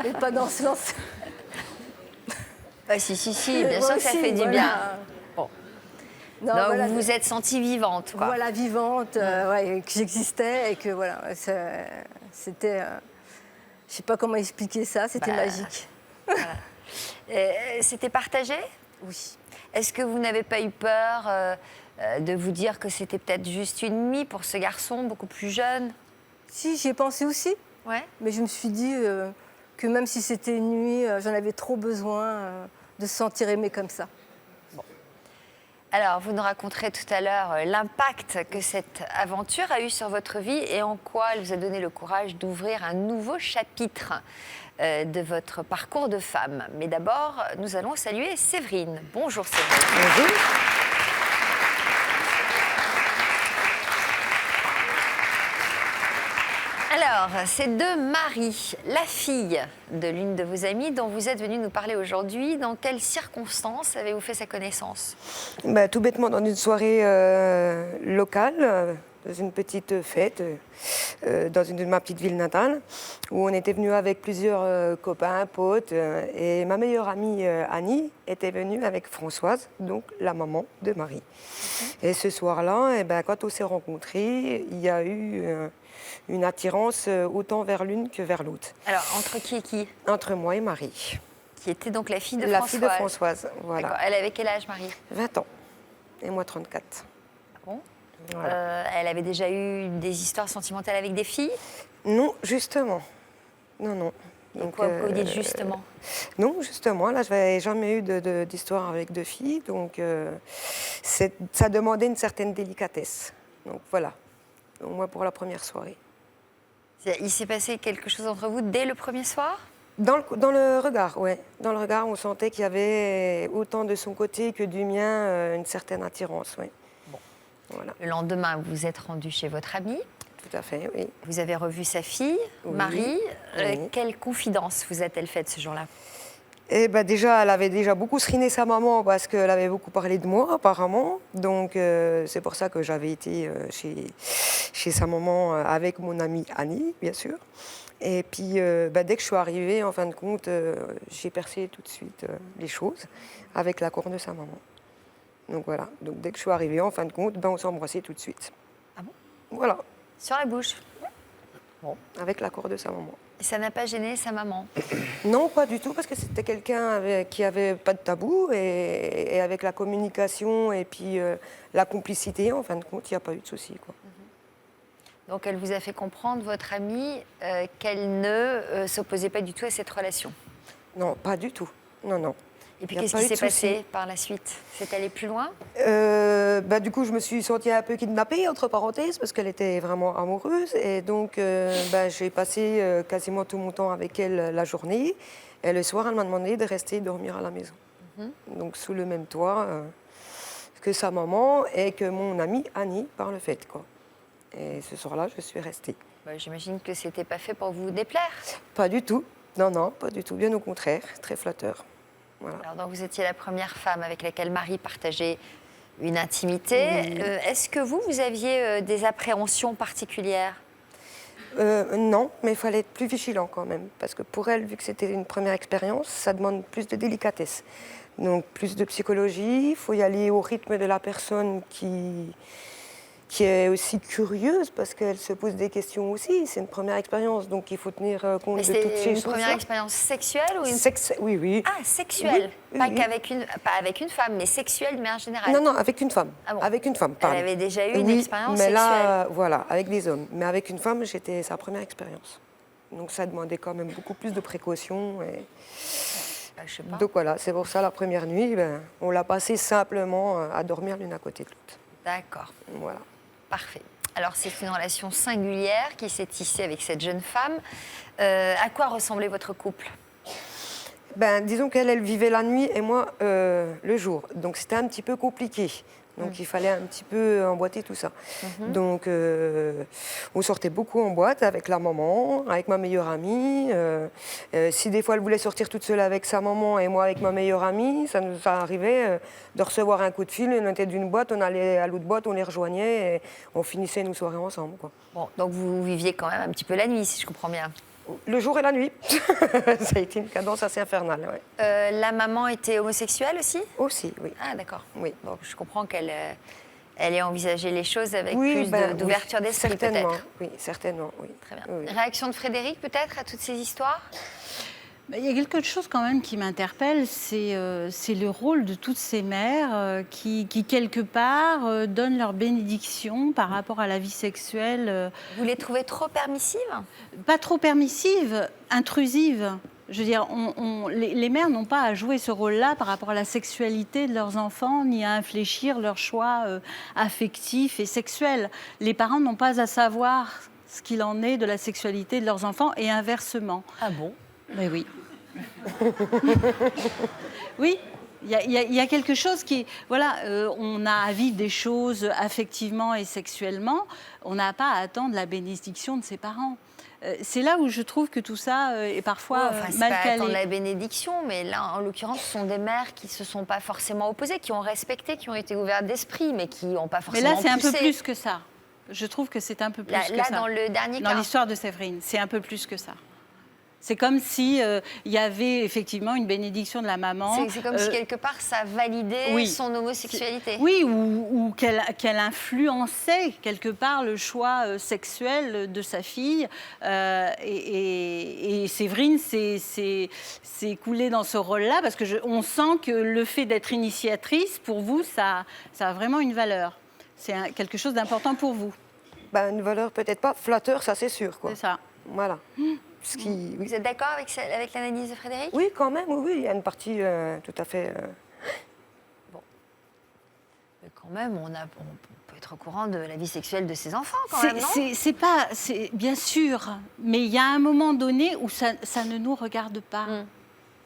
B: Mais pas dans ce sens.
D: Bah, si, bien
B: Moi
D: sûr que ça
B: aussi,
D: fait du
B: voilà.
D: bien. Bon.
B: Non,
D: Donc,
B: voilà,
D: vous vous êtes sentie vivante, quoi.
B: Voilà, vivante, ouais, que j'existais et que voilà, c'était... je ne sais pas comment expliquer ça, c'était magique.
D: C'était partagé?
B: Oui.
D: Est-ce que vous n'avez pas eu peur de vous dire que c'était peut-être juste une nuit pour ce garçon, beaucoup plus jeune?
B: Si, j'y ai pensé aussi,
D: Ouais.
B: mais je me suis dit que même si c'était une nuit, j'en avais trop besoin de se sentir aimée comme ça.
D: Alors, vous nous raconterez tout à l'heure l'impact que cette aventure a eu sur votre vie et en quoi elle vous a donné le courage d'ouvrir un nouveau chapitre de votre parcours de femme. Mais d'abord, nous allons saluer Séverine. Bonjour Séverine.
G: Bonjour.
D: Alors, c'est de Marie, la fille de l'une de vos amies dont vous êtes venue nous parler aujourd'hui. Dans quelles circonstances avez-vous fait sa connaissance?
G: Tout bêtement dans une soirée locale, dans une petite fête, dans ma petite ville natale, où on était venus avec plusieurs copains, potes, et ma meilleure amie Annie était venue avec Françoise, donc la maman de Marie. Et ce soir-là, quand on s'est rencontrés, il y a eu une attirance autant vers l'une que vers l'autre.
D: Alors, entre qui et qui?
G: Entre moi et Marie.
D: Qui était donc la fille de
G: La
D: Françoise.
G: fille de Françoise, voilà.
D: D'accord. Elle avait quel âge, Marie?
G: 20 ans. Et moi, 34.
D: Bon.
G: Voilà.
D: Elle avait déjà eu des histoires sentimentales avec des filles?
G: Non, justement. Non. Donc,
D: Quoi vous dites justement?
G: Non, justement, là, je n'avais jamais eu d'histoire avec deux filles, donc ça demandait une certaine délicatesse. Donc voilà, au moins pour la première soirée.
D: Il s'est passé quelque chose entre vous dès le premier soir?
G: Dans le regard, ouais. Dans le regard, on sentait qu'il y avait autant de son côté que du mien une certaine attirance, oui.
D: Bon.
G: Voilà.
D: Le lendemain, vous vous êtes rendu chez votre amie.
G: Tout à fait, oui.
D: Vous avez revu sa fille,
G: Oui.
D: Marie.
G: Oui.
D: Quelle confidence vous a-t-elle faite ce jour-là?
G: Déjà, elle avait déjà beaucoup seriné sa maman parce qu'elle avait beaucoup parlé de moi, apparemment. Donc, c'est pour ça que j'avais été chez sa maman avec mon amie Annie, bien sûr. Et puis, dès que je suis arrivée, en fin de compte, j'ai percé tout de suite les choses avec l'accord de sa maman. Donc, voilà. Donc, dès que je suis arrivée, en fin de compte, on s'est embrassé tout de suite.
D: Ah bon?
G: Voilà,
D: Sur la bouche.
G: avec l'accord de sa maman.
D: Ça n'a pas gêné sa maman?
G: Non, pas du tout, parce que c'était quelqu'un qui avait pas de tabou et avec la communication et puis la complicité, en fin de compte, il n'y a pas eu de souci, quoi.
D: Donc elle vous a fait comprendre, votre amie, qu'elle ne s'opposait pas du tout à cette relation.
G: Non, pas du tout. Non, non.
D: Et puis
G: Il y a
D: qu'est-ce
G: pas
D: qui
G: eu de
D: s'est passé
G: souci.
D: par la suite? C'est allé plus loin?
G: Du coup, je me suis sentie un peu kidnappée, entre parenthèses, parce qu'elle était vraiment amoureuse. Et donc, j'ai passé quasiment tout mon temps avec elle la journée. Et le soir, elle m'a demandé de rester dormir à la maison. Donc, sous le même toit que sa maman et que mon amie Annie, par le fait, quoi. Et ce soir-là, je suis restée.
D: J'imagine que c'était pas fait pour vous déplaire.
G: Pas du tout. Non, non, pas du tout. Bien au contraire, très flatteur. Voilà.
D: Alors, donc vous étiez la première femme avec laquelle Marie partageait une intimité. Est-ce que vous aviez des appréhensions particulières?
G: Non, mais il fallait être plus vigilant quand même. Parce que pour elle, vu que c'était une première expérience, ça demande plus de délicatesse. Donc plus de psychologie, il faut y aller au rythme de la personne qui est aussi curieuse parce qu'elle se pose des questions aussi. C'est une première expérience, donc il faut tenir compte
D: Mais
G: de toutes ces
D: c'était une
G: choses.
D: première expérience sexuelle ou une...
G: Oui, oui.
D: Ah, sexuelle.
G: Oui,
D: Pas
G: oui.
D: pas avec une femme, mais sexuelle de manière générale.
G: Non, non, avec une femme.
D: Ah bon.
G: Avec une femme,
D: Elle
G: pardon.
D: avait déjà eu une
G: Oui,
D: expérience
G: mais
D: sexuelle.
G: là, voilà, avec des hommes. Mais avec une femme, j'étais sa première expérience. Donc ça demandait quand même beaucoup plus de précautions. Et...
D: Je sais pas.
G: Donc voilà, c'est pour ça la première nuit, on l'a passée simplement à dormir l'une à côté de l'autre.
D: D'accord.
G: Voilà.
D: Parfait. Alors, c'est une relation singulière qui s'est tissée avec cette jeune femme. À quoi ressemblait votre couple?
G: Disons qu'elle, elle vivait la nuit et moi le jour. Donc c'était un petit peu compliqué. Donc il fallait un petit peu emboîter tout ça. Donc on sortait beaucoup en boîte avec la maman, avec ma meilleure amie. Si des fois elle voulait sortir toute seule avec sa maman et moi avec ma meilleure amie, ça nous arrivait de recevoir un coup de fil, on était d'une boîte, on allait à l'autre boîte, on les rejoignait et on finissait nos soirées ensemble, quoi.
D: Bon, donc vous viviez quand même un petit peu la nuit, si je comprends bien.
G: Le jour et la nuit. Ça a été une cadence assez infernale, ouais.
D: La maman était homosexuelle aussi?
G: Aussi, oui.
D: Ah, d'accord.
G: Oui.
D: Bon, je comprends qu'elle ait envisagé les choses avec
G: Oui,
D: plus d'ouverture
G: oui,
D: d'esprit,
G: certainement,
D: peut-être.
G: oui, certainement, oui.
D: Très bien.
G: Oui.
D: Réaction de Frédéric, peut-être, à toutes ces histoires?
A: Il y a quelque chose quand même qui m'interpelle, c'est le rôle de toutes ces mères qui, quelque part, donnent leur bénédiction par rapport à la vie sexuelle.
D: Vous les trouvez trop permissives?
A: Pas trop permissive, intrusive. Je veux dire, les mères n'ont pas à jouer ce rôle-là par rapport à la sexualité de leurs enfants, ni à infléchir leurs choix affectifs et sexuels. Les parents n'ont pas à savoir ce qu'il en est de la sexualité de leurs enfants et inversement.
D: Ah bon?
A: Mais oui. Oui. Il y a quelque chose qui... Voilà, on a à vivre des choses affectivement et sexuellement. On n'a pas à attendre la bénédiction de ses parents. C'est là où je trouve que tout ça est parfois mal
D: pas
A: calé.
D: attendre la bénédiction, mais là, en l'occurrence, ce sont des mères qui ne se sont pas forcément opposées, qui ont respecté, qui ont été ouvertes d'esprit, mais qui n'ont pas
A: Mais
D: forcément
A: là, c'est un peu
D: poussé.
A: plus que ça. Je trouve que c'est un peu plus que
D: Là,
A: ça.
D: dans le dernier
A: Dans
D: cas.
A: l'histoire de Séverine, c'est un peu plus que ça. C'est comme si il y avait effectivement une bénédiction de la maman.
D: C'est comme si quelque part ça validait
A: oui.
D: son homosexualité.
A: Oui, ou qu'elle influençait quelque part le choix sexuel de sa fille. Et Séverine s'est coulée dans ce rôle-là parce que on sent que le fait d'être initiatrice, pour vous, ça a vraiment une valeur. C'est quelque chose d'important pour vous.
G: Une valeur peut-être pas flatteur, ça c'est sûr, quoi.
A: C'est ça.
G: Voilà. Ce qui, oui.
D: Vous êtes d'accord avec l'analyse de Frédéric?
G: Oui, quand même, oui, il y a une partie tout à fait...
D: Bon. Mais quand même, on peut être au courant de la vie sexuelle de ses enfants, quand même, non?
A: C'est pas... Bien sûr, mais il y a un moment donné où ça ne nous regarde pas.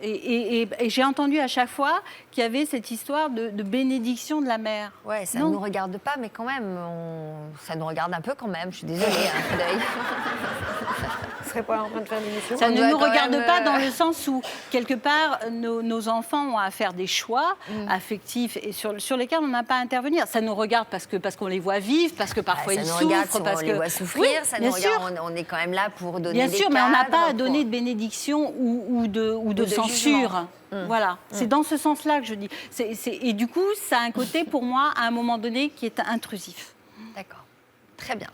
A: Et j'ai entendu à chaque fois qu'il y avait cette histoire de bénédiction de la mère.
D: Ouais, ça ne
A: Non.
D: nous regarde pas, mais quand même, ça nous regarde un peu quand même. Je suis désolée, hein, Frédéric.
G: Je serais pas en train de faire l'émission.
A: Ça
D: On
A: ne
D: doit
A: nous
D: quand
A: regarde
D: même,
A: pas dans le sens où, quelque part, nos enfants ont à faire des choix affectifs et sur lesquels on n'a pas à intervenir. Ça nous regarde parce qu'on les voit vivre, parce que parfois
D: ça
A: ils
D: nous
A: souffrent.
D: regarde si
A: parce
D: on
A: que...
D: les voit souffrir,
A: Oui,
D: ça
A: bien
D: nous
A: sûr.
D: regarde, on est quand même là pour donner
A: Bien
D: des
A: sûr, mais on n'a pas à
D: cadres,
A: donner de bénédiction ou de censure. Voilà, c'est dans ce sens-là que je dis. Et du coup, ça a un côté, pour moi, à un moment donné, qui est intrusif.
D: D'accord. Très bien.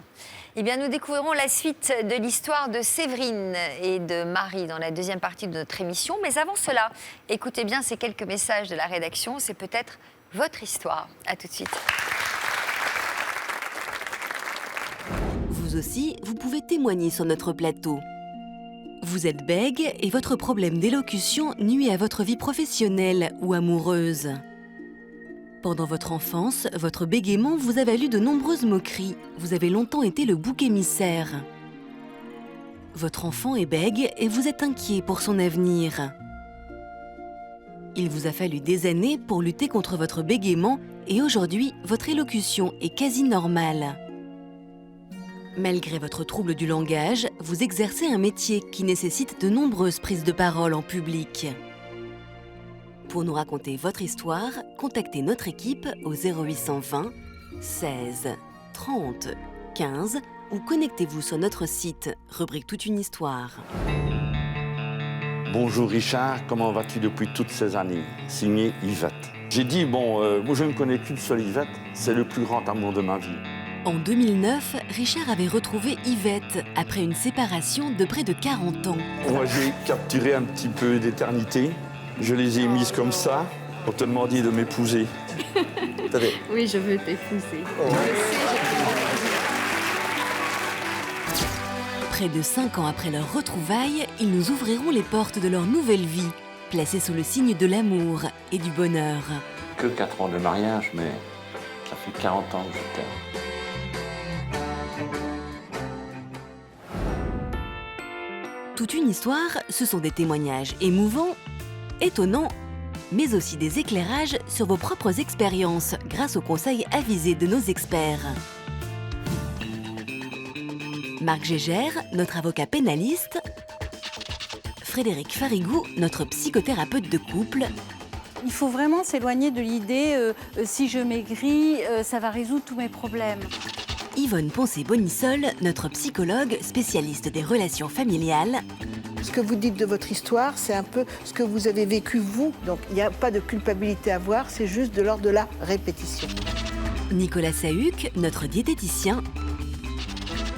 D: Eh bien, nous découvrirons la suite de l'histoire de Séverine et de Marie dans la deuxième partie de notre émission. Mais avant cela, écoutez bien ces quelques messages de la rédaction. C'est peut-être votre histoire. À tout de suite.
H: Vous aussi, vous pouvez témoigner sur notre plateau. Vous êtes bègue et votre problème d'élocution nuit à votre vie professionnelle ou amoureuse. Pendant votre enfance, votre bégaiement vous a valu de nombreuses moqueries. Vous avez longtemps été le bouc émissaire. Votre enfant est bègue et vous êtes inquiet pour son avenir. Il vous a fallu des années pour lutter contre votre bégaiement et aujourd'hui, votre élocution est quasi normale. Malgré votre trouble du langage, vous exercez un métier qui nécessite de nombreuses prises de parole en public. Pour nous raconter votre histoire, contactez notre équipe au 0820 16 30 15 ou connectez-vous sur notre site, rubrique Toute une histoire.
I: Bonjour Richard, comment vas-tu depuis toutes ces années? Signé Yvette. J'ai dit, moi je ne connais qu'une seule Yvette, c'est le plus grand amour de ma vie.
H: En 2009, Richard avait retrouvé Yvette après une séparation de près de 40 ans.
I: Moi j'ai capturé un petit peu d'éternité. Je les ai mises comme ça pour te demander de m'épouser.
A: Oui, je veux t'épouser.
H: Près de 5 ans après leur retrouvaille, ils nous ouvriront les portes de leur nouvelle vie, placée sous le signe de l'amour et du bonheur.
J: Que 4 ans de mariage, mais ça fait 40 ans que je t'aime.
H: Toute une histoire, ce sont des témoignages émouvants, étonnants, mais aussi des éclairages sur vos propres expériences grâce aux conseils avisés de nos experts. Marc Gégère, notre avocat pénaliste, Frédéric Farigou, notre psychothérapeute de couple.
A: Il faut vraiment s'éloigner de l'idée si je maigris, ça va résoudre tous mes problèmes.
H: Yvonne Poncé-Bonissol, notre psychologue spécialiste des relations familiales.
K: Ce que vous dites de votre histoire, c'est un peu ce que vous avez vécu vous. Donc il n'y a pas de culpabilité à avoir, c'est juste de l'ordre de la répétition.
H: Nicolas Sahuc, notre diététicien.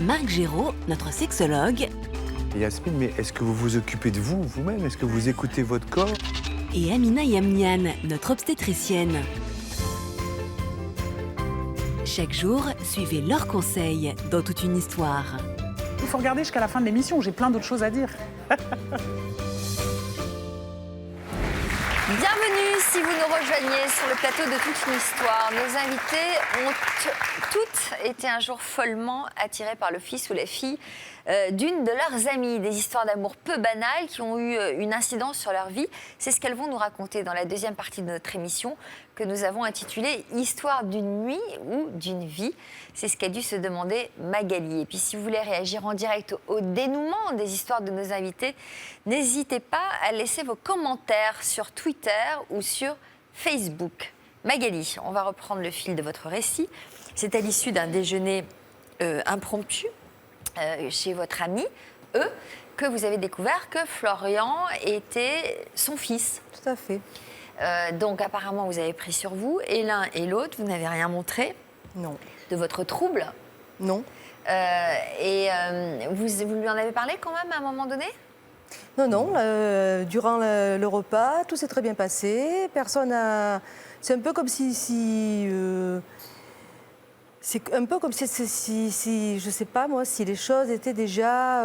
H: Marc Géraud, notre sexologue.
L: Yasmine, mais est-ce que vous vous occupez de vous, vous-même? Est-ce que vous écoutez votre corps?
H: Et Amina Yamnian, notre obstétricienne. Chaque jour, suivez leurs conseils dans Toute une histoire.
M: Il faut regarder jusqu'à la fin de l'émission, j'ai plein d'autres choses à dire.
D: Bienvenue si vous nous rejoignez sur le plateau de Toute une histoire. Nos invités ont toutes été un jour follement attirées par le fils ou la fille d'une de leurs amies. Des histoires d'amour peu banales qui ont eu une incidence sur leur vie. C'est ce qu'elles vont nous raconter dans la deuxième partie de notre émission que nous avons intitulée « Histoire d'une nuit ou d'une vie ». C'est ce qu'a dû se demander Magali. Et puis si vous voulez réagir en direct au dénouement des histoires de nos invités, n'hésitez pas à laisser vos commentaires sur Twitter ou sur Facebook. Magali, on va reprendre le fil de votre récit. C'est à l'issue d'un déjeuner impromptu chez votre ami, que vous avez découvert que Florian était son fils.
B: Tout à fait.
D: Donc apparemment, vous avez pris sur vous, et l'un et l'autre, vous n'avez rien montré.
B: Non.
D: De votre trouble.
B: Non.
D: Vous lui en avez parlé quand même à un moment donné?
B: Non, non. Durant le repas, tout s'est très bien passé. Personne n'a... C'est un peu comme si c'est un peu comme si, je ne sais pas moi, si les choses étaient déjà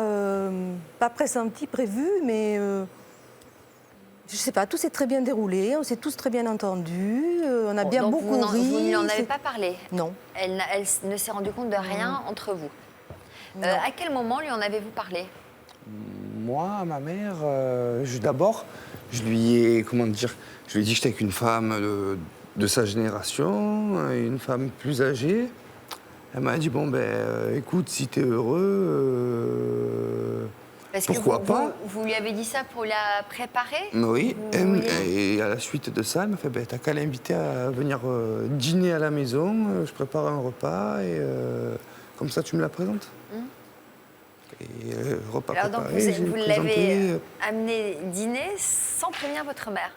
B: pas pressenties, prévues, mais je ne sais pas, tout s'est très bien déroulé, on s'est tous très bien entendus, on a bien beaucoup ri.
D: Vous ne lui en avez pas parlé?
B: Non.
D: Elle ne s'est rendue compte de rien entre vous. À quel moment lui en avez-vous parlé?
F: Moi, ma mère, d'abord, je lui ai dit que j'étais avec une femme de sa génération, une femme plus âgée. Elle m'a dit, écoute, si t'es heureux, pourquoi pas.
D: Vous lui avez dit ça pour la préparer?
F: Oui, et à la suite de ça, elle m'a fait, t'as qu'à l'inviter à venir dîner à la maison, je prépare un repas, et comme ça, tu me la présentes. Et repas
D: alors
F: préparé,
D: donc vous l'avez amené dîner sans prévenir votre mère?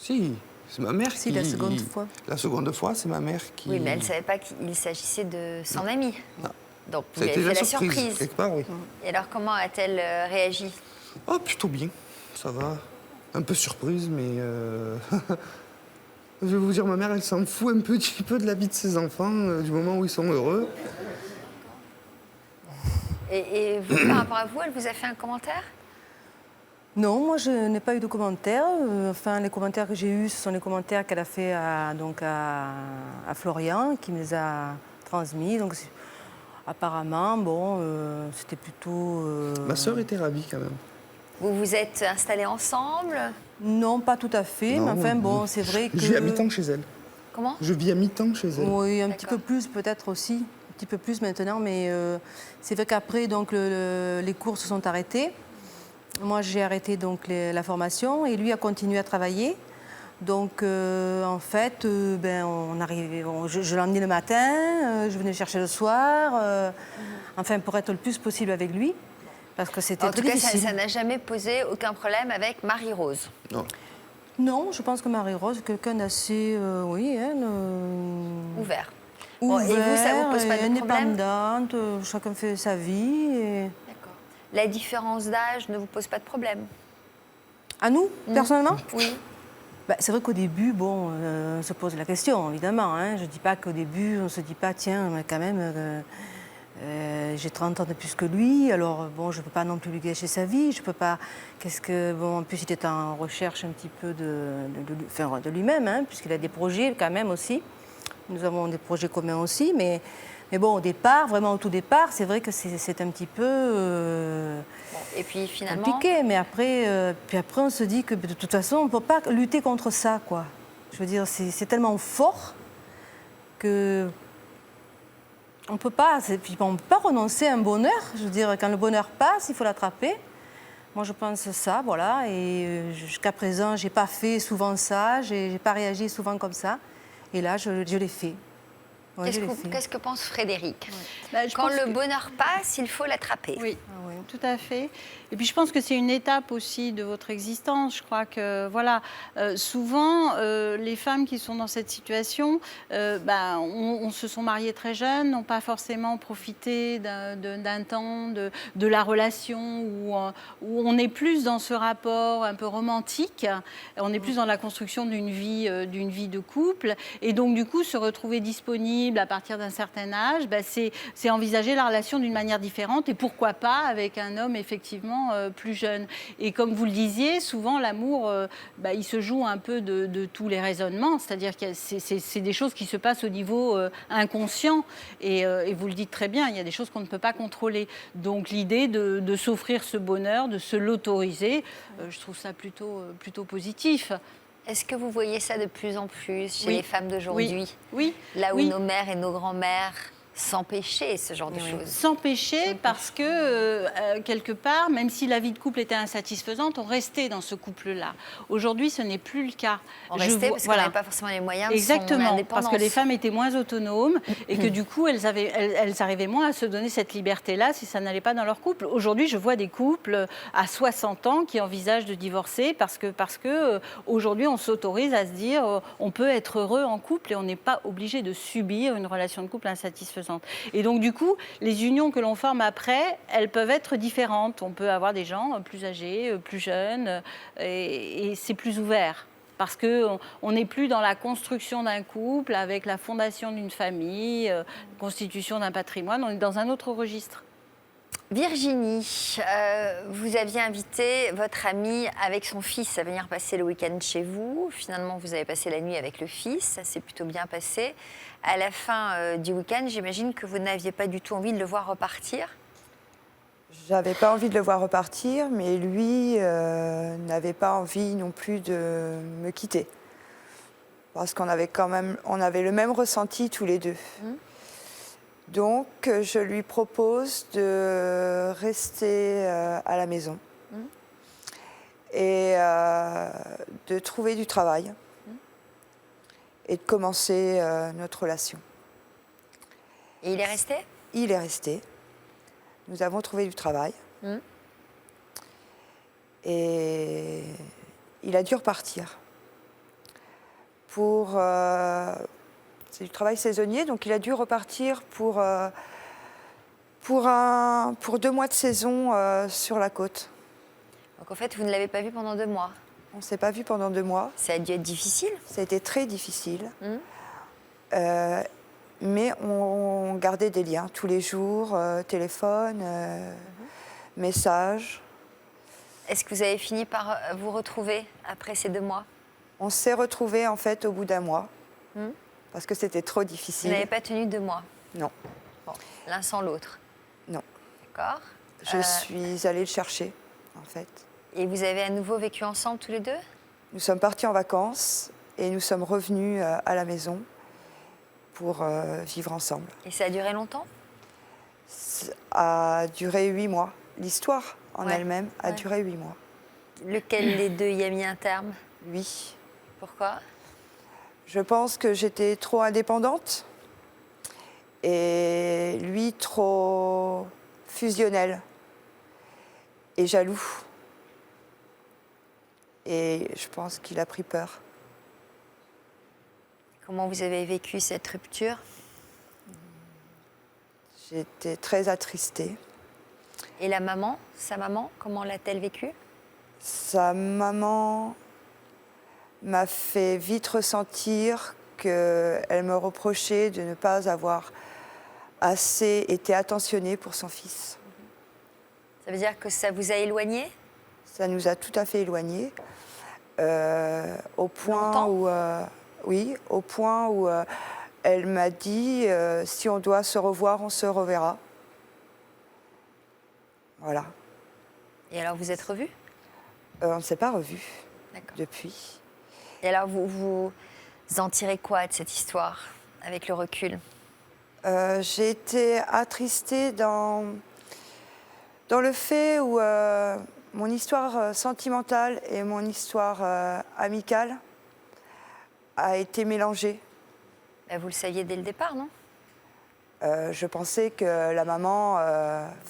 F: Si, c'est ma mère qui...
B: Si, la seconde fois.
F: La seconde fois, c'est ma mère qui...
D: Oui, mais elle ne savait pas qu'il s'agissait de son ami.
F: Non.
D: Donc, vous
F: Ça a
D: lui
F: été
D: avez fait
F: la
D: la
F: surprise,
D: surprise.
F: quelque part, oui.
D: Et alors, comment a-t-elle réagi?
F: Oh, plutôt bien, ça va. Un peu surprise, mais... Je vais vous dire, ma mère, elle s'en fout un petit peu de la vie de ses enfants, du moment où ils sont heureux.
D: Et vous, par rapport à vous, elle vous a fait un commentaire?
B: Non, moi je n'ai pas eu de commentaires. Enfin, les commentaires que j'ai eus, ce sont les commentaires qu'elle a fait à Florian, qui me les a transmis. Donc apparemment, bon, c'était plutôt...
F: Ma sœur était ravie quand même.
D: Vous vous êtes installés ensemble?
B: Non, pas tout à fait,
F: Non,
B: mais enfin bon, c'est vrai que...
F: Je vis à mi-temps chez elle.
D: Comment?
F: Je vis à mi-temps chez elle.
B: Oui, un petit peu plus peut-être aussi, un petit peu plus maintenant, mais c'est vrai qu'après, donc, les cours se sont arrêtés. Moi, j'ai arrêté donc la formation et lui a continué à travailler. Donc, en fait, je l'emmenais le matin, je venais le chercher le soir, enfin, pour être le plus possible avec lui, parce que c'était très difficile. En tout cas,
D: ça n'a jamais posé aucun problème avec Marie-Rose?
F: Non.
B: Non, je pense que Marie-Rose est quelqu'un d'assez,
D: ouvert.
B: Ouvert,
D: et vous, ça vous pose pas de problème?
B: Indépendante, chacun fait sa vie.
D: D'accord. La différence d'âge ne vous pose pas de problème?
B: À nous, personnellement?
D: Oui.
B: C'est vrai qu'au début, bon, on se pose la question, évidemment. Hein. Je ne dis pas qu'au début, on ne se dit pas, tiens, mais quand même, j'ai 30 ans de plus que lui, alors bon, je ne peux pas non plus lui gâcher sa vie, je peux pas... Bon, en plus, il est en recherche un petit peu de lui-même, hein, puisqu'il a des projets quand même aussi. Nous avons des projets communs aussi, mais bon, au départ, vraiment au tout départ, c'est vrai que c'est un petit peu
D: et puis, finalement...
B: compliqué. Mais après, on se dit que de toute façon, on ne peut pas lutter contre ça, quoi. Je veux dire, c'est tellement fort que on ne peut pas renoncer à un bonheur. Je veux dire, quand le bonheur passe, il faut l'attraper. Moi, je pense ça, voilà. Et jusqu'à présent, je n'ai pas fait souvent ça, je n'ai pas réagi souvent comme ça. Et là, je l'ai fait. Ouais,
D: Qu'est-ce que pense Frédéric?
A: Quand
D: le bonheur passe, il faut l'attraper.
A: Oui, tout à fait. Et puis je pense que c'est une étape aussi de votre existence. Je crois que, voilà, souvent, les femmes qui sont dans cette situation, on se sont mariées très jeunes, n'ont pas forcément profité d'un temps de la relation où on est plus dans ce rapport un peu romantique, on est plus dans la construction d'une vie de couple. Et donc, du coup, se retrouver disponible à partir d'un certain âge, c'est envisager la relation d'une manière différente et pourquoi pas avec un homme effectivement plus jeune. Et comme vous le disiez, souvent l'amour, il se joue un peu de tous les raisonnements, c'est-à-dire que c'est des choses qui se passent au niveau inconscient et vous le dites très bien, il y a des choses qu'on ne peut pas contrôler. Donc l'idée de s'offrir ce bonheur, de se l'autoriser, je trouve ça plutôt positif.
D: Est-ce que vous voyez ça de plus en plus chez les femmes d'aujourd'hui?
A: Oui.
D: Là où nos mères et nos grands-mères s'empêchaient ce genre de choses.
A: S'empêcher parce que, quelque part, même si la vie de couple était insatisfaisante, on restait dans ce couple-là. Aujourd'hui, ce n'est plus le cas.
D: On restait parce qu'on n'avait pas forcément les moyens de son
A: Exactement, parce que les femmes étaient moins autonomes et que du coup, elles arrivaient moins à se donner cette liberté-là si ça n'allait pas dans leur couple. Aujourd'hui, je vois des couples à 60 ans qui envisagent de divorcer parce que aujourd'hui, on s'autorise à se dire on peut être heureux en couple et on n'est pas obligé de subir une relation de couple insatisfaisante. Et donc, du coup, les unions que l'on forme après, elles peuvent être différentes. On peut avoir des gens plus âgés, plus jeunes, et c'est plus ouvert. Parce qu'on n'est plus dans la construction d'un couple, avec la fondation d'une famille, constitution d'un patrimoine, on est dans un autre registre.
D: Virginie, vous aviez invité votre amie avec son fils à venir passer le week-end chez vous. Finalement, vous avez passé la nuit avec le fils, ça s'est plutôt bien passé. À la fin du week-end, j'imagine que vous n'aviez pas du tout envie de le voir repartir?
C: J'avais pas envie de le voir repartir, mais lui n'avait pas envie non plus de me quitter. Parce qu'on avait le même ressenti tous les deux. Donc, je lui propose de rester à la maison et de trouver du travail et de commencer notre relation.
D: Et il est resté?
C: Il est resté. Nous avons trouvé du travail. Et il a dû repartir. C'est du travail saisonnier, donc il a dû repartir pour Pour 2 mois de saison sur la côte.
D: Donc en fait, vous ne l'avez pas vu pendant 2 mois.
C: On ne s'est pas vu pendant 2 mois.
D: Ça a dû être difficile.
C: Ça a été très difficile. Mais on gardait des liens tous les jours, téléphone, messages.
D: Est-ce que vous avez fini par vous retrouver après ces 2 mois?
C: On s'est retrouvés en fait au bout d'1 mois, parce que c'était trop
D: Vous
C: difficile.
D: n'avez pas tenu 2 mois?
C: Non.
D: Bon, l'un sans l'autre?
C: Non.
D: D'accord.
C: Je suis allée le chercher, en fait.
D: Et vous avez à nouveau vécu ensemble tous les deux?
C: Nous sommes partis en vacances et nous sommes revenus à la maison pour vivre ensemble.
D: Et ça a duré longtemps?
C: Ça a duré 8 mois. L'histoire en elle-même a duré 8 mois.
D: Lequel des deux y a mis un terme?
C: Lui.
D: Pourquoi?
C: Je pense que j'étais trop indépendante et lui trop fusionnel et jaloux. Et je pense qu'il a pris peur.
D: Comment vous avez vécu cette rupture?
C: J'étais très attristée.
D: Et la maman, sa maman, comment l'a-t-elle vécu?
C: Sa maman m'a fait vite ressentir qu'elle me reprochait de ne pas avoir assez été attentionnée pour son fils.
D: Ça veut dire que ça vous a éloigné?
C: Ça nous a tout à fait éloignés, au point où, oui, au point où elle m'a dit si on doit se revoir, on se reverra. Voilà.
D: Et alors vous êtes revus?
C: On ne s'est pas revus depuis.
D: Et alors vous en tirez quoi de cette histoire avec le recul?
C: J'ai été attristée dans le fait où mon histoire sentimentale et mon histoire amicale a été mélangée.
D: Vous le saviez dès le départ, non?
C: Je pensais que la maman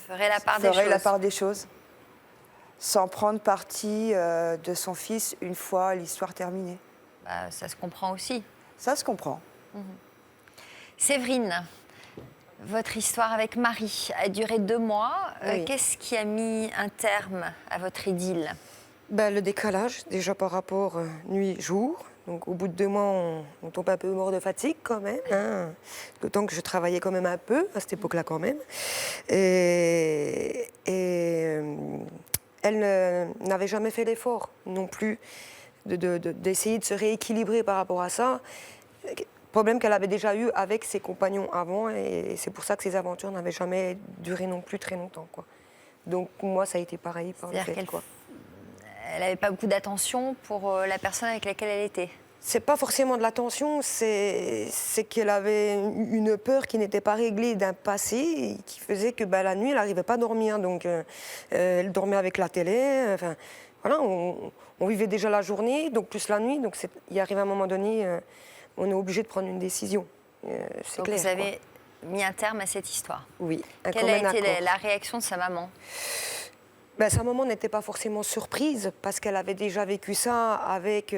D: ferait la part des choses,
C: sans prendre parti de son fils une fois l'histoire terminée.
D: Ça se comprend aussi.
C: Ça se comprend.
D: Séverine, votre histoire avec Marie a duré 2 mois.
G: Oui.
D: Qu'est-ce qui a mis un terme à votre idylle?
G: Le décalage, déjà par rapport nuit-jour. Donc au bout de 2 mois, on tombe un peu mort de fatigue quand même. Hein. D'autant que je travaillais quand même un peu à cette époque-là quand même. Et elle n'avait jamais fait l'effort non plus d'essayer de se rééquilibrer par rapport à ça. Problème qu'elle avait déjà eu avec ses compagnons avant, et c'est pour ça que ces aventures n'avaient jamais duré non plus très longtemps, quoi. Donc moi, ça a été pareil par le fait, quoi.
D: Elle n'avait pas beaucoup d'attention pour la personne avec laquelle elle était?
G: C'est pas forcément de l'attention, c'est qu'elle avait une peur qui n'était pas réglée d'un passé et qui faisait que la nuit, elle n'arrivait pas à dormir. Donc elle dormait avec la télé. Enfin, voilà, on vivait déjà la journée, donc plus la nuit. Donc il arrive un moment donné, on est obligé de prendre une décision. C'est
D: donc
G: clair.
D: vous avez mis un terme à cette histoire?
G: Oui.
D: Quelle a été la réaction de sa maman?
G: Sa maman n'était pas forcément surprise parce qu'elle avait déjà vécu ça avec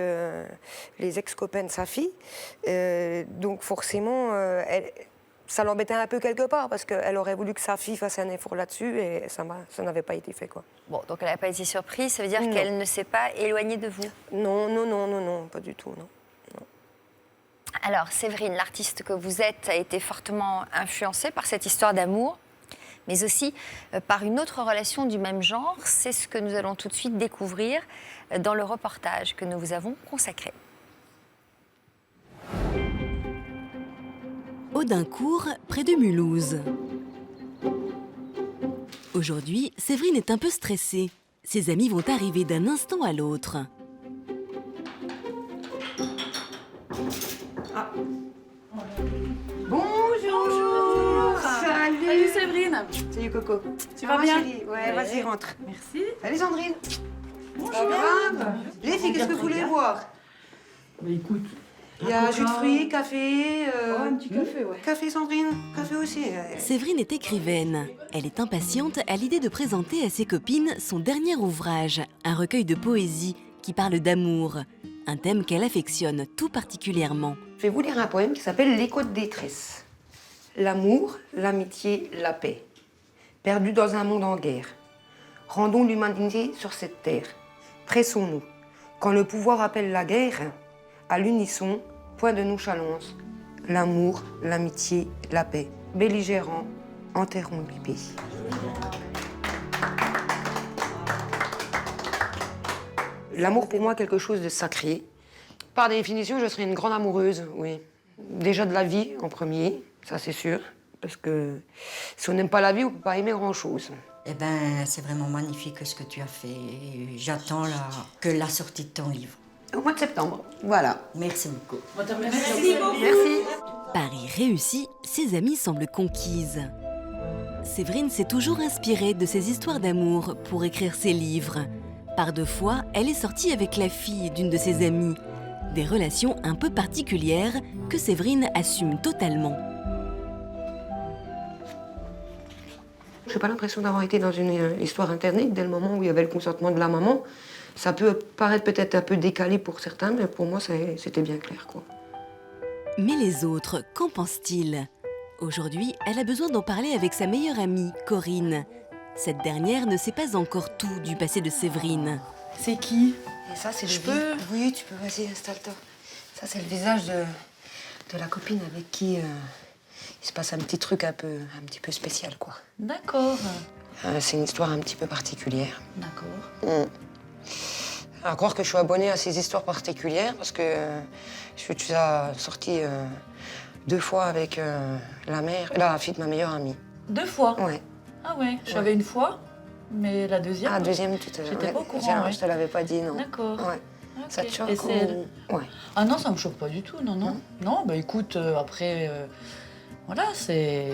G: les ex-copains de sa fille. Donc forcément, ça l'embêtait un peu quelque part parce qu'elle aurait voulu que sa fille fasse un effort là-dessus et ça n'avait pas été fait, quoi.
D: Bon, donc elle n'a pas été surprise, ça veut dire qu'elle ne s'est pas éloignée de vous?
G: Non, pas du tout, non.
D: Alors Séverine, l'artiste que vous êtes a été fortement influencée par cette histoire d'amour, mais aussi par une autre relation du même genre. C'est ce que nous allons tout de suite découvrir dans le reportage que nous vous avons consacré.
H: Audincourt, près de Mulhouse. Aujourd'hui, Séverine est un peu stressée. Ses amis vont arriver d'un instant à l'autre.
K: Bonjour. Salut.
N: Salut Séverine.
K: Salut Coco.
N: Tu vas bien?
K: Chérie. Ouais, vas-y, rentre.
N: Merci.
K: Salut Sandrine.
N: Bonjour.
K: Ça va? Les filles, qu'est-ce que vous voulez boire?
N: Écoute.
K: Il y a jus de fruits, café.
N: un petit café, ouais.
K: Café Sandrine, café aussi.
H: Séverine est écrivaine. Elle est impatiente à l'idée de présenter à ses copines son dernier ouvrage, un recueil de poésie qui parle d'amour, un thème qu'elle affectionne tout particulièrement.
G: Je vais vous lire un poème qui s'appelle « L'écho de détresse ». L'amour, l'amitié, la paix. Perdus dans un monde en guerre, rendons l'humanité sur cette terre. Pressons-nous. Quand le pouvoir appelle la guerre, à l'unisson, point de nonchalance. L'amour, l'amitié, la paix. Belligérants, enterrons le pays. L'amour pour moi est quelque chose de sacré. Par définition, je serais une grande amoureuse, oui. Déjà de la vie en premier, ça c'est sûr. Parce que si on n'aime pas la vie, on ne peut pas aimer grand-chose.
O: Eh ben, c'est vraiment magnifique ce que tu as fait. J'attends que la sortie de ton livre.
G: Au mois de septembre, voilà.
O: Merci beaucoup.
G: Merci beaucoup.
H: Pari réussi, ses amies semblent conquises. Séverine s'est toujours inspirée de ses histoires d'amour pour écrire ses livres. Par 2 fois, elle est sortie avec la fille d'une de ses amies. Des relations un peu particulières que Séverine assume totalement.
G: Je n'ai pas l'impression d'avoir été dans une histoire interdite dès le moment où il y avait le consentement de la maman. Ça peut paraître peut-être un peu décalé pour certains, mais pour moi, c'était bien clair, quoi.
H: Mais les autres, qu'en pensent-ils? Aujourd'hui, elle a besoin d'en parler avec sa meilleure amie, Corinne. Cette dernière ne sait pas encore tout du passé de Séverine.
N: C'est qui?
G: Et ça, c'est
N: Je
G: le
N: peux?
G: Oui, tu peux, vas-y, installe-toi. Ça, c'est le visage de la copine avec qui il se passe un petit truc un petit peu spécial, quoi.
N: D'accord.
G: C'est une histoire un petit peu particulière.
N: D'accord.
G: À croire que je suis abonnée à ces histoires particulières parce que je suis déjà sortie 2 fois avec la fille de ma meilleure amie.
N: 2 fois?
G: Ouais.
N: Ah ouais, je savais 1 fois, mais la deuxième...
G: Ah, deuxième,
N: J'étais pas au courant,
G: Je te l'avais pas dit, non.
N: D'accord.
G: Ouais.
N: Ok.
G: Ça te choque
N: Et c'est elle?
G: Ouais.
N: Ah non, ça me choque pas du tout, non, non. Non, bah écoute, après, voilà, c'est...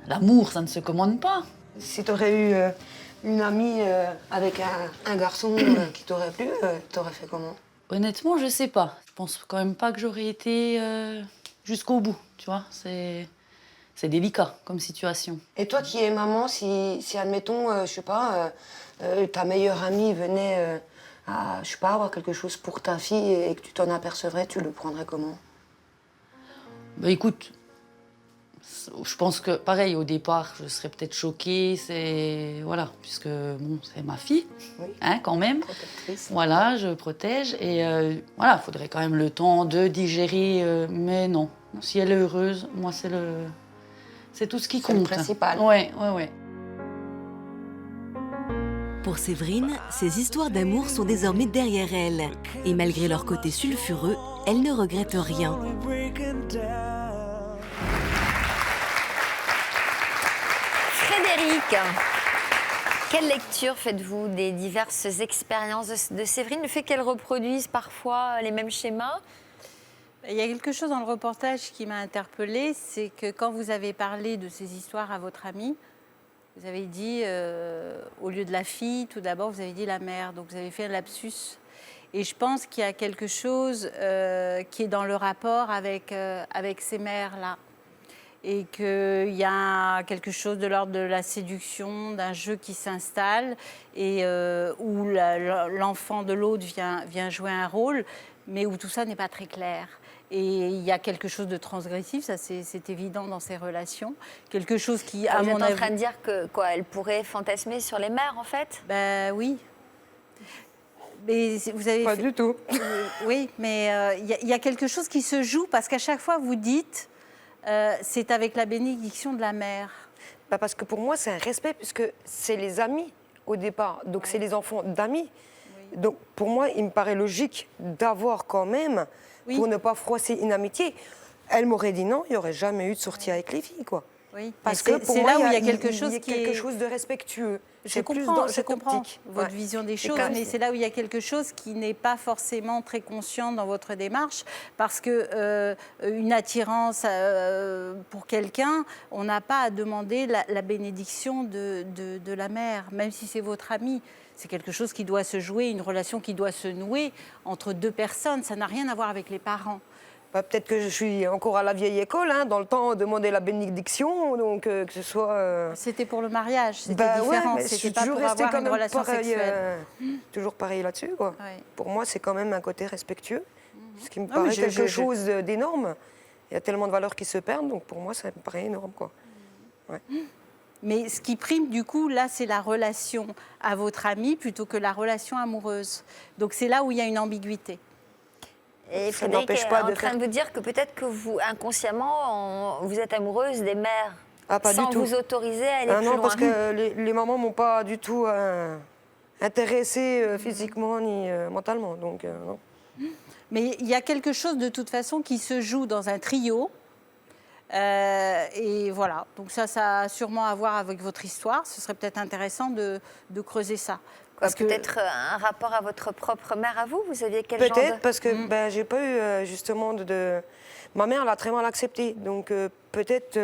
N: L'amour, ça ne se commande pas.
G: Si t'aurais eu une amie avec un garçon qui t'aurait plu, t'aurais fait comment?
N: Honnêtement, je sais pas. Je pense quand même pas que j'aurais été jusqu'au bout, tu vois. C'est délicat comme situation.
G: Et toi qui es maman, si admettons, je sais pas, ta meilleure amie venait à, je sais pas, avoir quelque chose pour ta fille et que tu t'en apercevrais, tu le prendrais comment?
N: Bah écoute, je pense que, pareil, au départ, je serais peut-être choquée, voilà, puisque, bon, c'est ma fille,
G: oui.
N: Hein, quand même.
G: Protectrice.
N: Voilà, je protège, et voilà, il faudrait quand même le temps de digérer, mais non. Si elle est heureuse, moi, c'est tout ce qui compte.
G: C'est le principal.
N: Ouais.
H: Pour Séverine, ces histoires d'amour sont désormais derrière elle. Et malgré leur côté sulfureux, elle ne regrette rien.
D: Frédéric, quelle lecture faites-vous des diverses expériences de Séverine? Le fait qu'elle reproduise parfois les mêmes schémas?
A: Il y a quelque chose dans le reportage qui m'a interpellée, c'est que quand vous avez parlé de ces histoires à votre amie, vous avez dit, au lieu de la fille, tout d'abord, vous avez dit la mère. Donc vous avez fait un lapsus. Et je pense qu'il y a quelque chose qui est dans le rapport avec ces mères-là. Et qu'il y a quelque chose de l'ordre de la séduction, d'un jeu qui s'installe, et où l'enfant de l'autre vient jouer un rôle, mais où tout ça n'est pas très clair. Et il y a quelque chose de transgressif, ça c'est évident dans ces relations. Quelque chose qui, à
D: Vous
A: mon
D: êtes
A: avis...
D: en train de dire que quoi, elle pourrait fantasmer sur les mères, en fait?
A: Ben oui. Mais vous avez
G: pas du tout.
A: Oui, mais il y a quelque chose qui se joue, parce qu'à chaque fois vous dites, c'est avec la bénédiction de la mère.
G: Bah parce que pour moi, c'est un respect, puisque c'est les amis au départ. Donc, c'est les enfants d'amis. Oui. Donc, pour moi, il me paraît logique d'avoir quand même, pour ne pas froisser une amitié. Elle m'aurait dit non, il n'y aurait jamais eu de sortie avec les filles, quoi.
A: Oui.
G: Parce que pour
A: c'est
G: moi,
A: là où il y a quelque chose qui
G: quelque
A: est...
G: chose de respectueux.
A: Je comprends
G: optique.
A: votre vision des choses, mais c'est là où il y a quelque chose qui n'est pas forcément très conscient dans votre démarche, parce que une attirance pour quelqu'un, on n'a pas à demander la bénédiction de la mère, même si c'est votre ami. C'est quelque chose qui doit se jouer, une relation qui doit se nouer entre 2 personnes. Ça n'a rien à voir avec les parents.
G: Bah, peut-être que je suis encore à la vieille école, hein, dans le temps, demander la bénédiction, donc que ce soit...
A: C'était pour le mariage, c'était différent, c'était pas pour avoir une relation sexuelle.
G: Toujours pareil là-dessus, quoi.
A: Ouais.
G: Pour moi, c'est quand même un côté respectueux, ce qui me paraît quelque chose d'énorme. Il y a tellement de valeurs qui se perdent, donc pour moi, ça me paraît énorme, quoi. Ouais.
A: Mais ce qui prime, du coup, là, c'est la relation à votre ami plutôt que la relation amoureuse. Donc c'est là où il y a une ambiguïté.
D: Et
G: Ça
D: Frédéric
G: n'empêche
D: est
G: pas
D: en
G: de
D: train
G: faire-
D: de vous dire que peut-être que vous, inconsciemment, vous êtes amoureuse des mères.
G: Ah, pas
D: sans
G: du tout.
D: vous autoriser à aller
G: Ah
D: plus
G: non,
D: loin.
G: parce que les mamans m'ont pas du tout intéressée physiquement ni mentalement. Donc, non.
A: Mais il y a quelque chose de toute façon qui se joue dans un trio. Et voilà, donc ça a sûrement à voir avec votre histoire. Ce serait peut-être intéressant de creuser ça. Parce que
D: Peut-être un rapport à votre propre mère à vous. Vous aviez quel genre
G: Peut-être
D: de...
G: parce que ben, j'ai pas eu justement de... Ma mère l'a très mal accepté. Donc peut-être...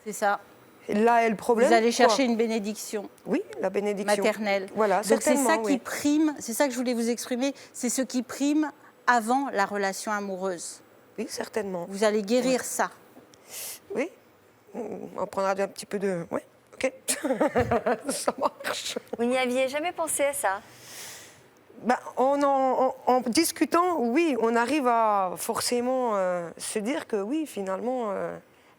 A: c'est ça.
G: Là est le problème.
A: Vous allez chercher
G: quoi.
A: une bénédiction.
G: Oui, la bénédiction.
A: Maternelle.
G: Voilà,
A: donc c'est
G: certainement,
A: ça qui
G: oui.
A: prime, c'est ça que je voulais vous exprimer, c'est ce qui prime avant la relation amoureuse.
G: Oui, certainement.
A: Vous allez guérir ça.
G: Oui, on prendra un petit peu de... Oui, ok. Ça marche.
D: Vous n'y aviez jamais pensé à ça?
G: Ben, en discutant, oui, on arrive à forcément se dire que oui, finalement...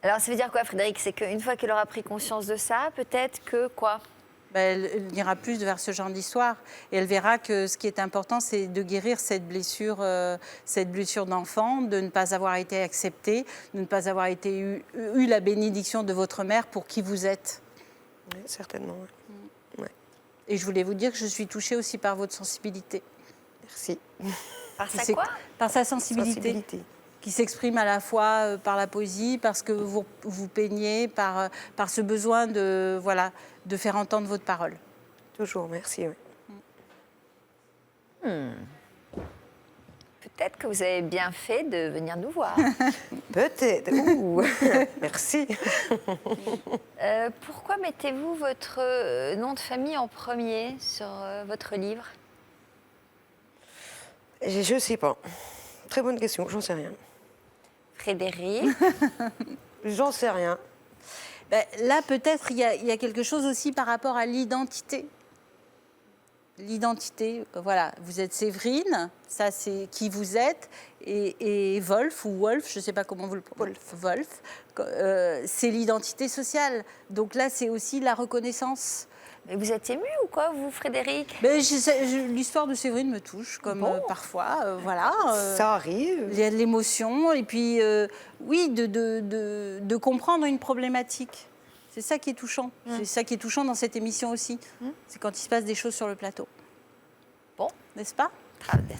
D: Alors ça veut dire quoi, Frédéric? C'est qu'une fois qu'elle aura pris conscience de ça, peut-être que quoi?
A: Elle ira plus vers ce genre d'histoire et elle verra que ce qui est important, c'est de guérir cette blessure d'enfant, de ne pas avoir été acceptée, de ne pas avoir eu la bénédiction de votre mère pour qui vous êtes.
G: Oui, certainement. Oui. Ouais.
A: Et je voulais vous dire que je suis touchée aussi par votre sensibilité.
G: Merci.
D: Par sa quoi?
A: Par sa sensibilité. Qui s'exprime à la fois par la poésie, parce que vous peignez, par ce besoin de faire entendre votre parole.
G: Toujours, merci. Oui.
D: Peut-être que vous avez bien fait de venir nous voir.
G: Peut-être. Merci.
D: Pourquoi mettez-vous votre nom de famille en premier sur votre livre?
G: Je ne sais pas. Très bonne question, j'en sais rien.
D: Frédéric?
G: J'en sais rien.
A: Là, peut-être, il y a quelque chose aussi par rapport à l'identité. L'identité, voilà, vous êtes Séverine, ça c'est qui vous êtes, et Wolf, ou Wolf, je ne sais pas comment vous le prononcez, Wolf, c'est l'identité sociale. Donc là, c'est aussi la reconnaissance.
D: Mais vous êtes ému ou quoi, vous, Frédéric?
A: L'histoire de Séverine me touche, comme parfois, voilà.
G: Ça arrive.
A: Il y a de l'émotion, et puis, oui, de comprendre une problématique. C'est ça qui est touchant. C'est ça qui est touchant dans cette émission aussi. C'est quand il se passe des choses sur le plateau.
D: Bon.
A: N'est-ce pas?
D: Très bien.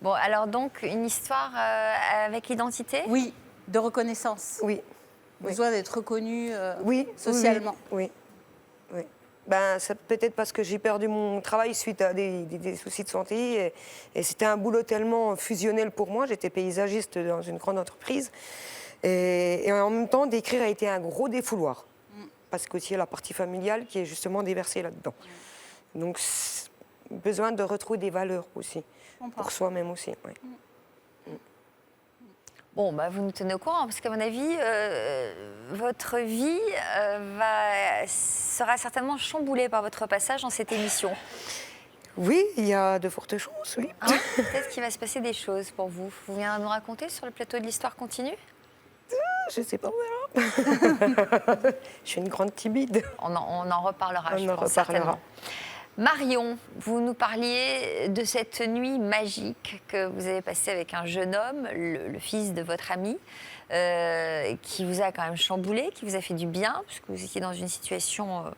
D: Bon, alors donc, une histoire avec l'identité?
A: Oui, de reconnaissance.
G: Oui.
A: Besoin d'être reconnu
G: oui,
A: socialement.
G: Oui. Ben, c'est peut-être parce que j'ai perdu mon travail suite à des soucis de santé. Et c'était un boulot tellement fusionnel pour moi. J'étais paysagiste dans une grande entreprise. Et en même temps, d'écrire a été un gros défouloir. Parce qu'aussi, il y a la partie familiale qui est justement déversée là-dedans. Donc, besoin de retrouver des valeurs aussi. Pour soi-même aussi. Oui.
D: Bon, bah, vous nous tenez au courant, parce qu'à mon avis, votre vie sera certainement chamboulée par votre passage dans cette émission.
G: Oui, il y a de fortes chances, oui.
D: Hein, peut-être qu'il va se passer des choses pour vous. Vous venez nous raconter sur le plateau de l'Histoire continue?
G: Je ne sais pas, on verra. Je suis une grande timide.
D: On en reparlera, je pense,
G: reparlera.
D: certainement. Marion, vous nous parliez de cette nuit magique que vous avez passée avec un jeune homme, le fils de votre ami, qui vous a quand même chamboulé, qui vous a fait du bien, puisque vous étiez dans une situation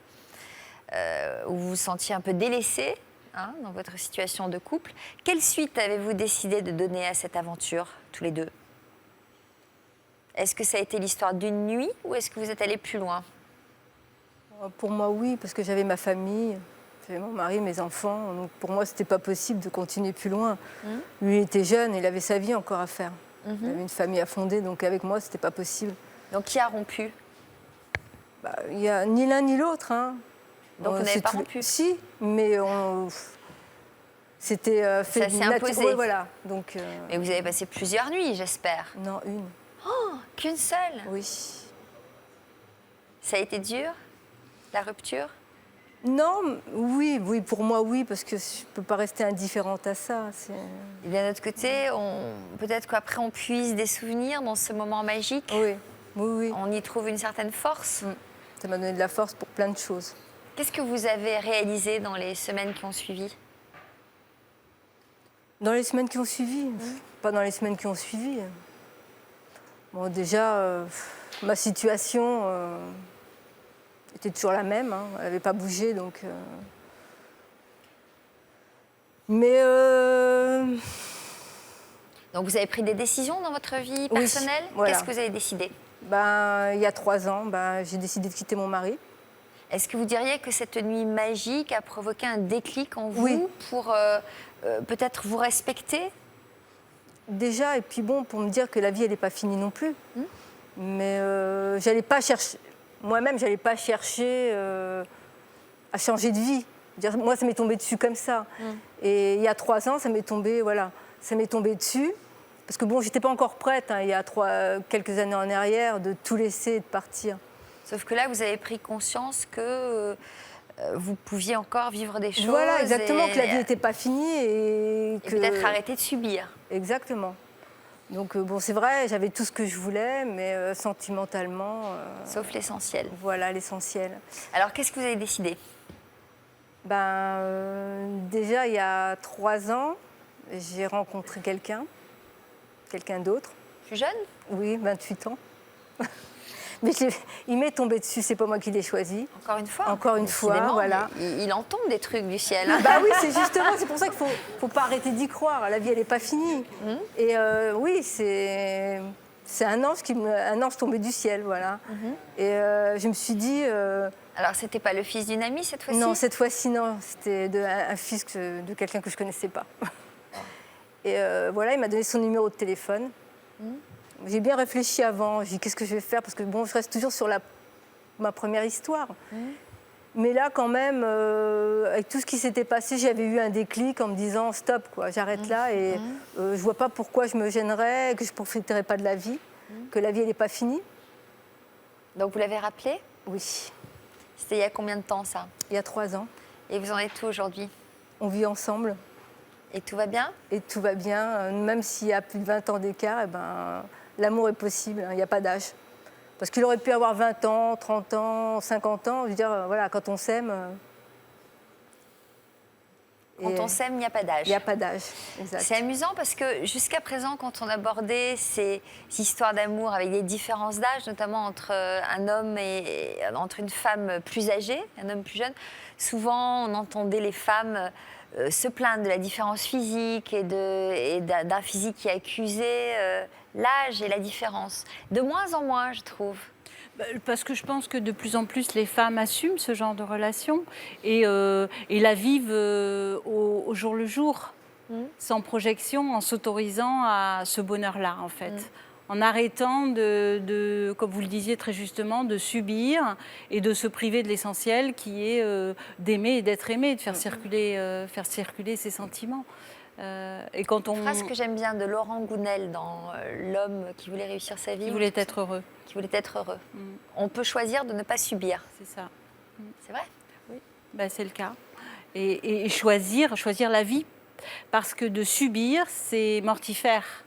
D: où vous vous sentiez un peu délaissé, hein, dans votre situation de couple. Quelle suite avez-vous décidé de donner à cette aventure, tous les deux? Est-ce que ça a été l'histoire d'une nuit ou est-ce que vous êtes allés plus loin?
B: Pour moi, oui, parce que j'avais ma famille. J'avais mon mari, mes enfants. Donc pour moi, c'était pas possible de continuer plus loin. Lui, il était jeune, il avait sa vie encore à faire. Il avait une famille à fonder, donc avec moi, c'était pas possible.
D: Donc qui a rompu?
B: Il y a ni l'un ni l'autre. Hein.
D: Donc vous n'avez pas rompu?
B: Si, mais c'était fait
D: ça s'est imposé.
B: Voilà. Donc,
D: mais vous avez passé plusieurs nuits, j'espère.
B: Non, une.
D: Oh, qu'une seule?
B: Oui.
D: Ça a été dur, la rupture?
B: Non, oui, pour moi, oui, parce que je ne peux pas rester indifférente à ça.
D: Et d'un autre côté, peut-être qu'après, on puise des souvenirs dans ce moment magique.
B: Oui, Oui.
D: On y trouve une certaine force.
B: Ça m'a donné de la force pour plein de choses.
D: Qu'est-ce que vous avez réalisé dans les semaines qui ont suivi?
B: Dans les semaines qui ont suivi? Pas dans les semaines qui ont suivi. Bon, déjà, ma situation était toujours la même. Hein. Elle n'avait pas bougé, donc... Mais...
D: Donc vous avez pris des décisions dans votre vie personnelle?
B: Oui, voilà.
D: Qu'est-ce que vous avez décidé?
B: Il y a 3 ans, j'ai décidé de quitter mon mari.
D: Est-ce que vous diriez que cette nuit magique a provoqué un déclic en vous pour peut-être vous respecter?
B: Déjà, et puis bon, pour me dire que la vie, elle n'est pas finie non plus. Mais j'allais pas chercher... Moi-même, j'allais pas chercher à changer de vie. Moi, ça m'est tombé dessus comme ça. Et il y a 3 ans, ça m'est tombé, ça m'est tombé dessus. Parce que bon, j'étais pas encore prête, hein, il y a quelques années en arrière, de tout laisser et de partir.
D: Sauf que là, vous avez pris conscience que vous pouviez encore vivre des choses.
B: Voilà, exactement, que la vie n'était pas finie et que...
D: peut-être arrêter de subir.
B: Exactement. Donc bon, c'est vrai, j'avais tout ce que je voulais, mais sentimentalement...
D: Sauf l'essentiel.
B: Voilà, l'essentiel.
D: Alors, qu'est-ce que vous avez décidé?
B: Déjà, il y a 3 ans, j'ai rencontré quelqu'un d'autre.
D: Plus jeune?
B: Oui, 28 ans. Mais il m'est tombé dessus, c'est pas moi qui l'ai choisi.
D: Encore une fois?
B: Encore une fois, voilà.
D: Il en tombe des trucs du ciel. Hein.
B: Oui, c'est justement, c'est pour ça qu'il faut pas arrêter d'y croire. La vie, elle n'est pas finie. Et oui, c'est un ange tombé du ciel, voilà. Et je me suis dit...
D: Alors, c'était pas le fils d'une amie cette fois-ci?
B: Non, cette fois-ci, non. C'était un fils de quelqu'un que je connaissais pas. Et voilà, il m'a donné son numéro de téléphone. J'ai bien réfléchi avant. J'ai dit, qu'est-ce que je vais faire? Parce que bon, je reste toujours sur ma première histoire. Mais là, quand même, avec tout ce qui s'était passé, j'avais eu un déclic en me disant, stop, quoi, j'arrête là. Et je vois pas pourquoi je me gênerais, que je ne profiterais pas de la vie, que la vie, elle n'est pas finie.
D: Donc, vous l'avez rappelé?
B: Oui.
D: C'était il y a combien de temps, ça?
B: Il y a 3 ans.
D: Et vous en êtes où aujourd'hui?
B: On vit ensemble.
D: Et tout va bien?
B: Et tout va bien. Même s'il y a plus de 20 ans d'écart, l'amour est possible, il n'y a pas d'âge. Parce qu'il aurait pu avoir 20 ans, 30 ans, 50 ans. Je veux dire, voilà, quand on s'aime...
D: Quand on s'aime, il n'y a pas d'âge.
B: Il n'y a pas d'âge, exact.
D: C'est amusant parce que jusqu'à présent, quand on abordait ces histoires d'amour avec des différences d'âge, notamment entre un homme et entre une femme plus âgée, un homme plus jeune, souvent on entendait les femmes se plaindre de la différence physique et d'un physique qui accusait l'âge et la différence. De moins en moins, je trouve.
A: Parce que je pense que de plus en plus les femmes assument ce genre de relation et la vivent au jour le jour, sans projection, en s'autorisant à ce bonheur-là, en fait. En arrêtant comme vous le disiez très justement, de subir et de se priver de l'essentiel qui est d'aimer et d'être aimé, de faire circuler ses sentiments. Et quand on...
D: Une phrase que j'aime bien de Laurent Gounel dans L'homme qui voulait réussir sa vie.
A: Qui voulait être heureux.
D: Qui voulait être heureux. On peut choisir de ne pas subir.
A: C'est ça.
D: C'est vrai?
A: Oui, c'est le cas. Et choisir la vie. Parce que de subir, c'est mortifère.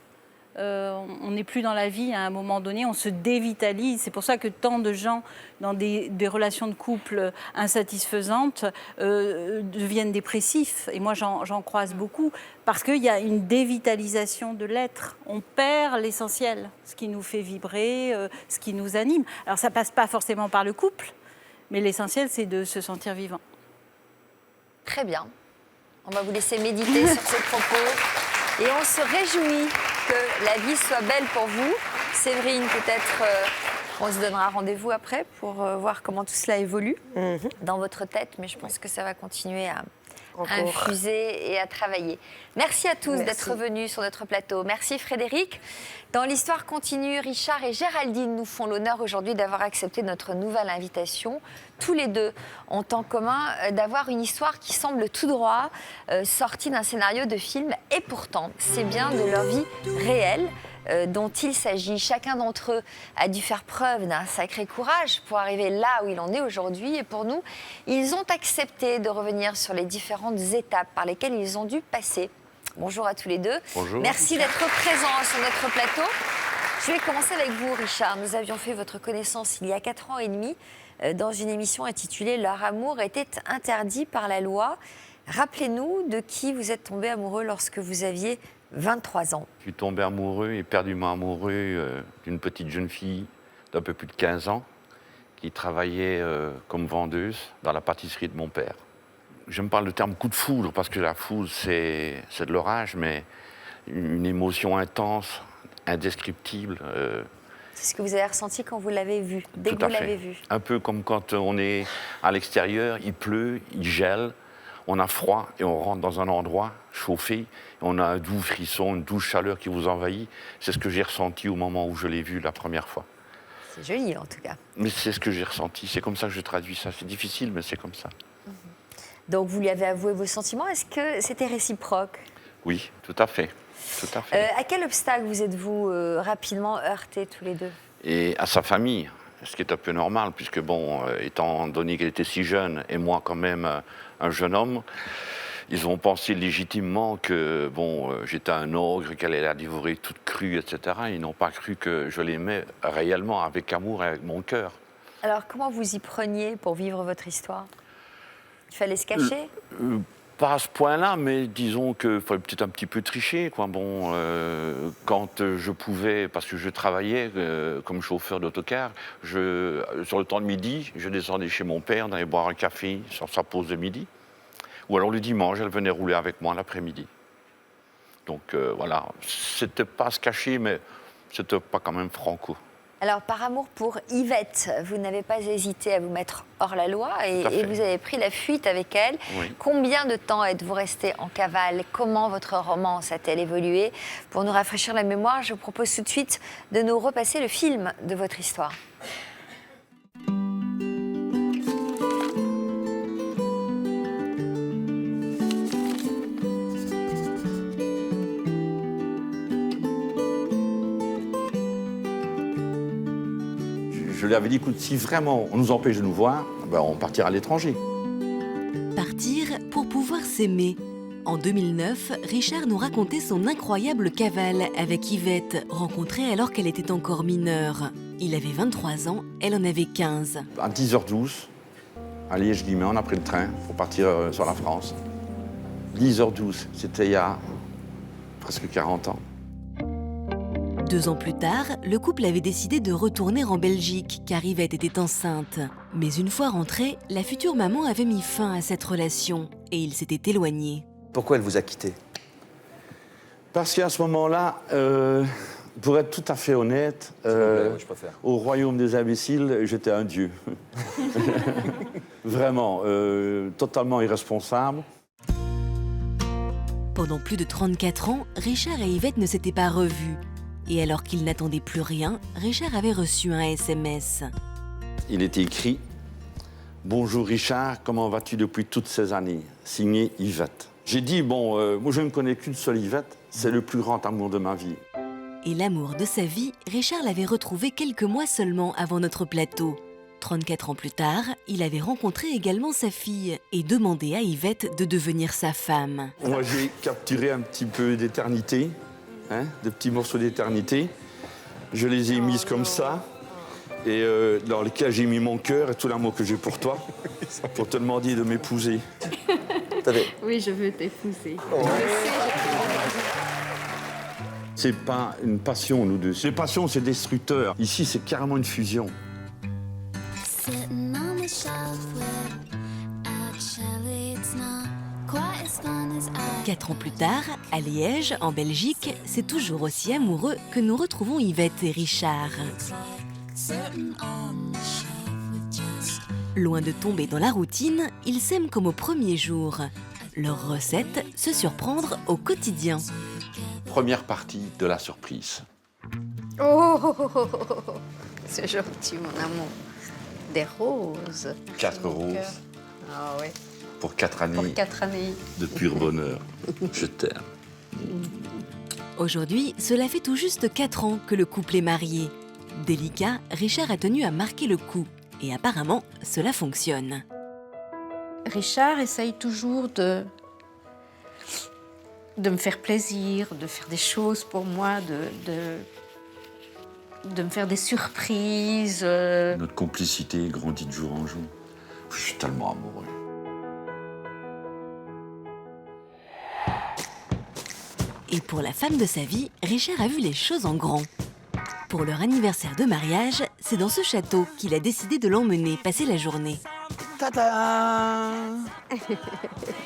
A: On n'est plus dans la vie à un moment donné, on se dévitalise. C'est pour ça que tant de gens dans des relations de couple insatisfaisantes deviennent dépressifs. Et moi, j'en croise beaucoup. Parce qu'il y a une dévitalisation de l'être. On perd l'essentiel, ce qui nous fait vibrer, ce qui nous anime. Alors, ça ne passe pas forcément par le couple, mais l'essentiel, c'est de se sentir vivant.
D: Très bien. On va vous laisser méditer sur ces propos. Et on se réjouit que la vie soit belle pour vous. Séverine, peut-être, on se donnera rendez-vous après pour voir comment tout cela évolue dans votre tête. Mais je pense que ça va continuer à infuser et à travailler. Merci à tous d'être venus sur notre plateau. Merci Frédéric. Dans l'histoire continue, Richard et Géraldine nous font l'honneur aujourd'hui d'avoir accepté notre nouvelle invitation. Tous les deux ont en commun d'avoir une histoire qui semble tout droit sortie d'un scénario de film. Et pourtant, c'est bien de leur vie réelle dont il s'agit. Chacun d'entre eux a dû faire preuve d'un sacré courage pour arriver là où il en est aujourd'hui. Et pour nous, ils ont accepté de revenir sur les différentes étapes par lesquelles ils ont dû passer. Bonjour à tous les deux.
I: Bonjour.
D: Merci d'être présents sur notre plateau. Je vais commencer avec vous, Richard. Nous avions fait votre connaissance il y a 4 ans et demi dans une émission intitulée « Leur amour était interdit par la loi ». Rappelez-nous de qui vous êtes tombé amoureux lorsque vous aviez 23 ans.
I: Je suis tombé amoureux, éperdument amoureux d'une petite jeune fille d'un peu plus de 15 ans qui travaillait comme vendeuse dans la pâtisserie de mon père. Je me parle de terme coup de foudre parce que la foudre, c'est de l'orage, mais une émotion intense, indescriptible.
D: C'est ce que vous avez ressenti quand vous l'avez vu, dès que vous l'avez vu.
I: Un peu comme quand on est à l'extérieur, il pleut, il gèle, on a froid et on rentre dans un endroit chauffé, on a un doux frisson, une douce chaleur qui vous envahit. C'est ce que j'ai ressenti au moment où je l'ai vu la première fois.
D: C'est joli en tout cas.
I: Mais c'est ce que j'ai ressenti, c'est comme ça que je traduis ça. C'est difficile, mais c'est comme ça.
D: Donc vous lui avez avoué vos sentiments, est-ce que c'était réciproque?
I: Oui, tout à fait. Tout à fait.
D: À quel obstacle vous êtes-vous rapidement heurtés tous les deux?
I: Et à sa famille, ce qui est un peu normal, puisque bon, étant donné qu'elle était si jeune, et moi quand même un jeune homme, ils ont pensé légitimement que bon, j'étais un ogre, qu'elle allait la dévorer toute crue, etc. Ils n'ont pas cru que je l'aimais réellement, avec amour et avec mon cœur.
D: Alors comment vous y preniez pour vivre votre histoire? Il fallait se cacher?
I: Pas à ce point-là, mais disons qu'il fallait peut-être un petit peu tricher, quoi. Bon, quand je pouvais, parce que je travaillais comme chauffeur d'autocar, sur le temps de midi, je descendais chez mon père, d'aller boire un café sur sa pause de midi. Ou alors le dimanche, elle venait rouler avec moi l'après-midi. Donc voilà, c'était pas se cacher, mais c'était pas quand même franco.
D: Alors, par amour pour Yvette, vous n'avez pas hésité à vous mettre hors la loi et vous avez pris la fuite avec elle.
I: Oui.
D: Combien de temps êtes-vous resté en cavale? Comment votre romance a-t-elle évolué? Pour nous rafraîchir la mémoire, je vous propose tout de suite de nous repasser le film de votre histoire.
I: Je lui avais dit, écoute, si vraiment on nous empêche de nous voir, ben on partira à l'étranger.
H: Partir pour pouvoir s'aimer. En 2009, Richard nous racontait son incroyable cavale avec Yvette, rencontrée alors qu'elle était encore mineure. Il avait 23 ans, elle en avait 15.
I: À 10h12, à Liège-Guillemets, on a pris le train pour partir sur la France. 10h12, c'était il y a presque 40 ans.
H: 2 ans plus tard, le couple avait décidé de retourner en Belgique car Yvette était enceinte. Mais une fois rentrée, la future maman avait mis fin à cette relation et ils s'étaient éloignés.
P: Pourquoi elle vous a quitté?
I: Parce qu'à ce moment-là, pour être tout à fait honnête, au royaume des imbéciles, j'étais un dieu. Vraiment, totalement irresponsable.
H: Pendant plus de 34 ans, Richard et Yvette ne s'étaient pas revus. Et alors qu'il n'attendait plus rien, Richard avait reçu un SMS.
I: Il était écrit « Bonjour Richard, comment vas-tu depuis toutes ces années ?» Signé Yvette. J'ai dit « Bon, moi je ne connais qu'une seule Yvette, c'est le plus grand amour de ma vie. »
H: Et l'amour de sa vie, Richard l'avait retrouvé quelques mois seulement avant notre plateau. 34 ans plus tard, il avait rencontré également sa fille et demandé à Yvette de devenir sa femme.
I: Moi j'ai capturé un petit peu d'éternité. De petits morceaux d'éternité. Je les ai mises comme ça, et dans lesquels j'ai mis mon cœur et tout l'amour que j'ai pour toi, pour te demander de m'épouser.
A: Oui, je veux t'épouser.
I: C'est pas une passion, nous deux. Les passions, c'est destructeur. Ici, c'est carrément une fusion.
H: 4 ans plus tard, à Liège, en Belgique, c'est toujours aussi amoureux que nous retrouvons Yvette et Richard. Loin de tomber dans la routine, ils s'aiment comme au premier jour. Leur recette, se surprendre au quotidien.
I: Première partie de la surprise.
Q: Oh, c'est gentil, mon amour. Des roses.
I: 4 roses.
Q: Ah oui.
I: Pour 4 années.
Q: Pour 4 années.
I: De pur bonheur. Je t'aime.
H: Aujourd'hui, cela fait tout juste 4 ans que le couple est marié. Délicat, Richard a tenu à marquer le coup. Et apparemment, cela fonctionne.
Q: Richard essaye toujours de me faire plaisir, de faire des choses pour moi, de me faire des surprises.
J: Notre complicité grandit de jour en jour. Je suis tellement amoureux.
H: Et pour la femme de sa vie, Richard a vu les choses en grand. Pour leur anniversaire de mariage, c'est dans ce château qu'il a décidé de l'emmener passer la journée.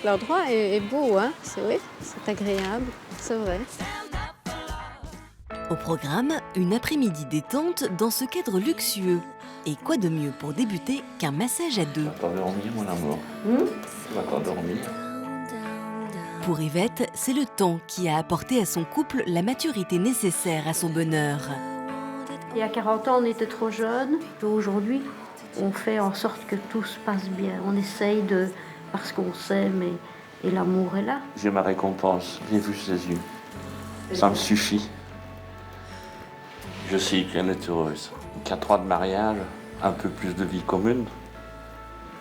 Q: L'endroit est beau, hein, c'est vrai, c'est agréable, c'est vrai.
H: Au programme, une après-midi détente dans ce cadre luxueux. Et quoi de mieux pour débuter qu'un massage à deux?
J: Tu vas t'endormir, mon amour. Tu vas t'endormir.
H: Pour Yvette, c'est le temps qui a apporté à son couple la maturité nécessaire à son bonheur.
Q: Il y a 40 ans, on était trop jeunes. Aujourd'hui, on fait en sorte que tout se passe bien. On essaye de... parce qu'on s'aime et l'amour est là.
J: J'ai ma récompense, j'ai vu ses yeux. Ça me suffit. Je sais qu'elle est heureuse. 4 ans de mariage, un peu plus de vie commune.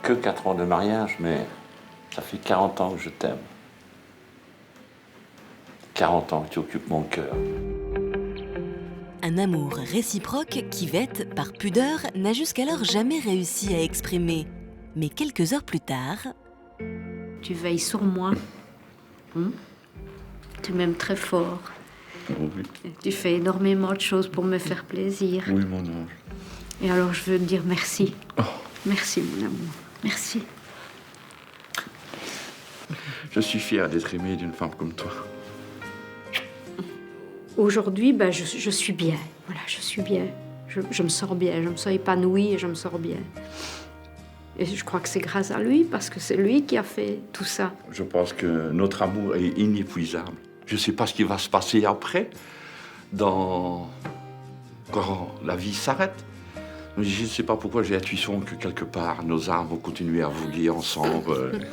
J: Que 4 ans de mariage, mais ça fait 40 ans que je t'aime. 40 ans que tu occupes mon cœur.
H: Un amour réciproque qu'Yvette, par pudeur, n'a jusqu'alors jamais réussi à exprimer. Mais quelques heures plus tard...
Q: Tu veilles sur moi. Tu m'aimes très fort.
J: Oui.
Q: Tu fais énormément de choses pour me faire plaisir.
J: Oui, mon ange.
Q: Et alors, je veux te dire merci. Merci, mon amour. Merci.
J: Je suis fier d'être aimé d'une femme comme toi.
Q: Aujourd'hui, je suis bien. Voilà, je suis bien. Je me sens bien. Je me sens épanouie et je me sens bien. Et je crois que c'est grâce à lui, parce que c'est lui qui a fait tout ça.
J: Je pense que notre amour est inépuisable. Je ne sais pas ce qui va se passer après, quand la vie s'arrête. Je ne sais pas pourquoi j'ai l'intuition que quelque part, nos âmes vont continuer à voguer ensemble.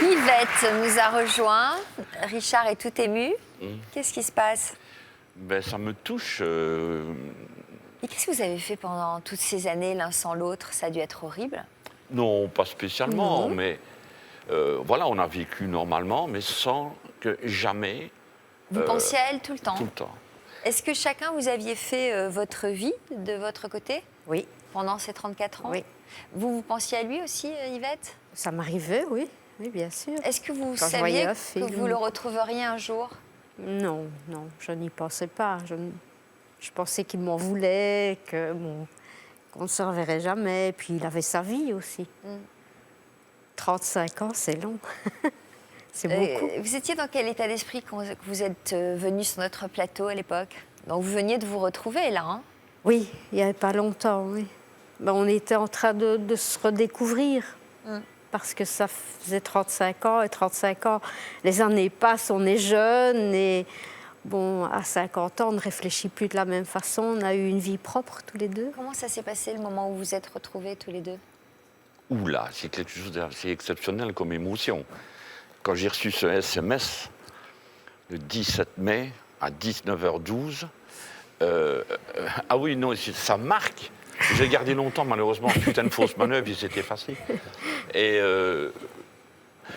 D: Yvette nous a rejoint. Richard est tout ému. Qu'est-ce qui se passe?
I: Ben, ça me touche.
D: Et qu'est-ce que vous avez fait pendant toutes ces années l'un sans l'autre? Ça a dû être horrible.
I: Non, pas spécialement,
D: Non.
I: mais voilà, on a vécu normalement, mais sans que jamais...
D: Vous pensiez à elle tout le temps?
I: Tout le temps.
D: Est-ce que chacun, vous aviez fait votre vie de votre côté?
Q: Oui.
D: Pendant ces 34 ans?
Q: Oui.
D: Vous pensiez à lui aussi, Yvette?
Q: Ça m'arrivait, oui. Oui, bien sûr.
D: Est-ce que vous
Q: Quand je voyais
D: saviez
Q: un
D: que
Q: film.
D: vous le retrouveriez un jour?
Q: Non, je n'y pensais pas. Je pensais qu'il m'en voulait, qu'on ne se reverrait jamais. Puis il avait sa vie aussi. 35 ans, c'est long. C'est beaucoup.
D: Vous étiez dans quel état d'esprit quand vous êtes venu sur notre plateau à l'époque? Donc vous veniez de vous retrouver là, hein?
Q: Oui, il n'y avait pas longtemps, oui. On était en train de se redécouvrir. Parce que ça faisait 35 ans, et 35 ans, les années passent, on est jeune, et bon, à 50 ans, on ne réfléchit plus de la même façon, on a eu une vie propre tous les deux.
D: Comment ça s'est passé le moment où vous êtes retrouvés tous les deux?
I: Oula, c'est quelque chose d'assez exceptionnel comme émotion. Quand j'ai reçu ce SMS, le 17 mai, à 19h12, ah oui, non, ça marque. J'ai gardé longtemps, malheureusement, putain de fausse manœuvre, il s'est effacé. Et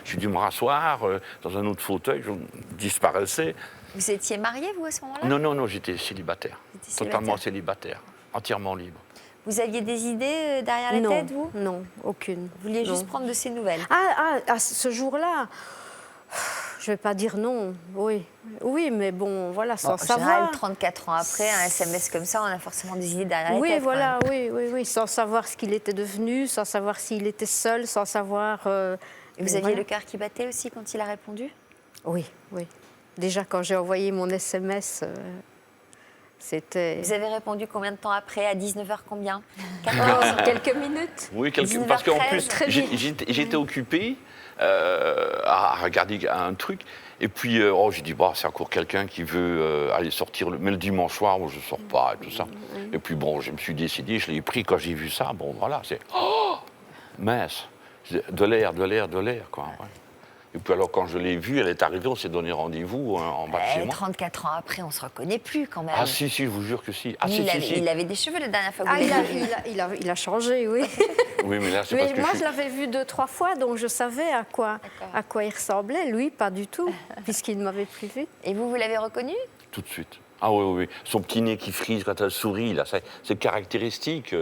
I: j'ai dû me rasseoir dans un autre fauteuil, je disparaissais.
D: Vous étiez marié, vous, à ce moment-là?
I: Non, j'étais célibataire. Totalement célibataire, entièrement libre.
D: Vous aviez des idées derrière la tête, vous?
Q: Non, aucune.
D: Vous vouliez juste prendre de ses nouvelles?
Q: À ce jour-là, je ne vais pas dire non, oui. Oui, mais bon, voilà, sans savoir.
D: En général, 34 ans après, un SMS comme ça, on a forcément des idées derrière la tête.
Q: Oui, voilà, oui, sans savoir ce qu'il était devenu, sans savoir s'il était seul, sans savoir...
D: Et vous aviez le cœur qui battait aussi quand il a répondu?
Q: Oui. Déjà, quand j'ai envoyé mon SMS, c'était...
D: Vous avez répondu combien de temps après? À 19h combien? 14, quelques minutes?
I: Oui, parce qu'en plus, j'étais occupé à regarder un truc. Et puis, j'ai dit, c'est encore quelqu'un qui veut aller sortir. Mais le dimanche soir, moi, je ne sors pas et tout ça. Et puis, bon, je me suis décidé, je l'ai pris quand j'ai vu ça. Bon, voilà, c'est... Oh, mince. De l'air, quoi. Ouais. Et puis alors, quand je l'ai vue, elle est arrivée, on s'est donné rendez-vous en bas de chez moi.
D: 34 ans après, on ne se reconnaît plus quand même.
I: Ah si, je vous jure que si. Ah,
D: Mais il avait des cheveux la dernière fois que vous l'avez vu.
Q: Il a changé, oui.
I: Oui, mais là, c'est
Q: Mais
I: parce que
Q: moi, je l'avais vu 2-3 fois, donc je savais à quoi il ressemblait. Lui, pas du tout, puisqu'il ne m'avait plus vu.
D: Et vous l'avez reconnu?
I: Tout de suite. Ah oui, oui, oui. Son petit nez qui frise quand elle sourit, là, c'est caractéristique.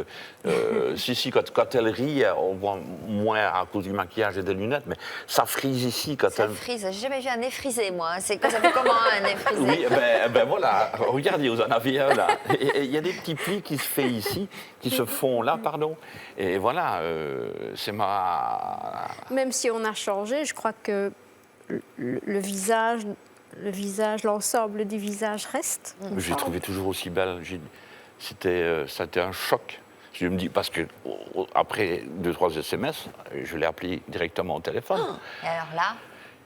I: Si, quand elle rit, on voit moins à cause du maquillage et des lunettes, mais ça frise ici quand
D: ça
I: elle...
D: frise, j'ai jamais vu un nez frisé, moi. Ça fait comment un nez frisé?
I: Oui, ben voilà, regardez, vous en avez un là. Il y a des petits plis qui se font ici, qui se font là, pardon. Et voilà, c'est ma...
Q: Même si on a changé, je crois que le visage, l'ensemble du visage reste.
I: J'ai trouvé toujours aussi belle. C'était un choc. Je me dis, parce que après 2-3 SMS, je l'ai appelé directement au téléphone.
D: Et alors là,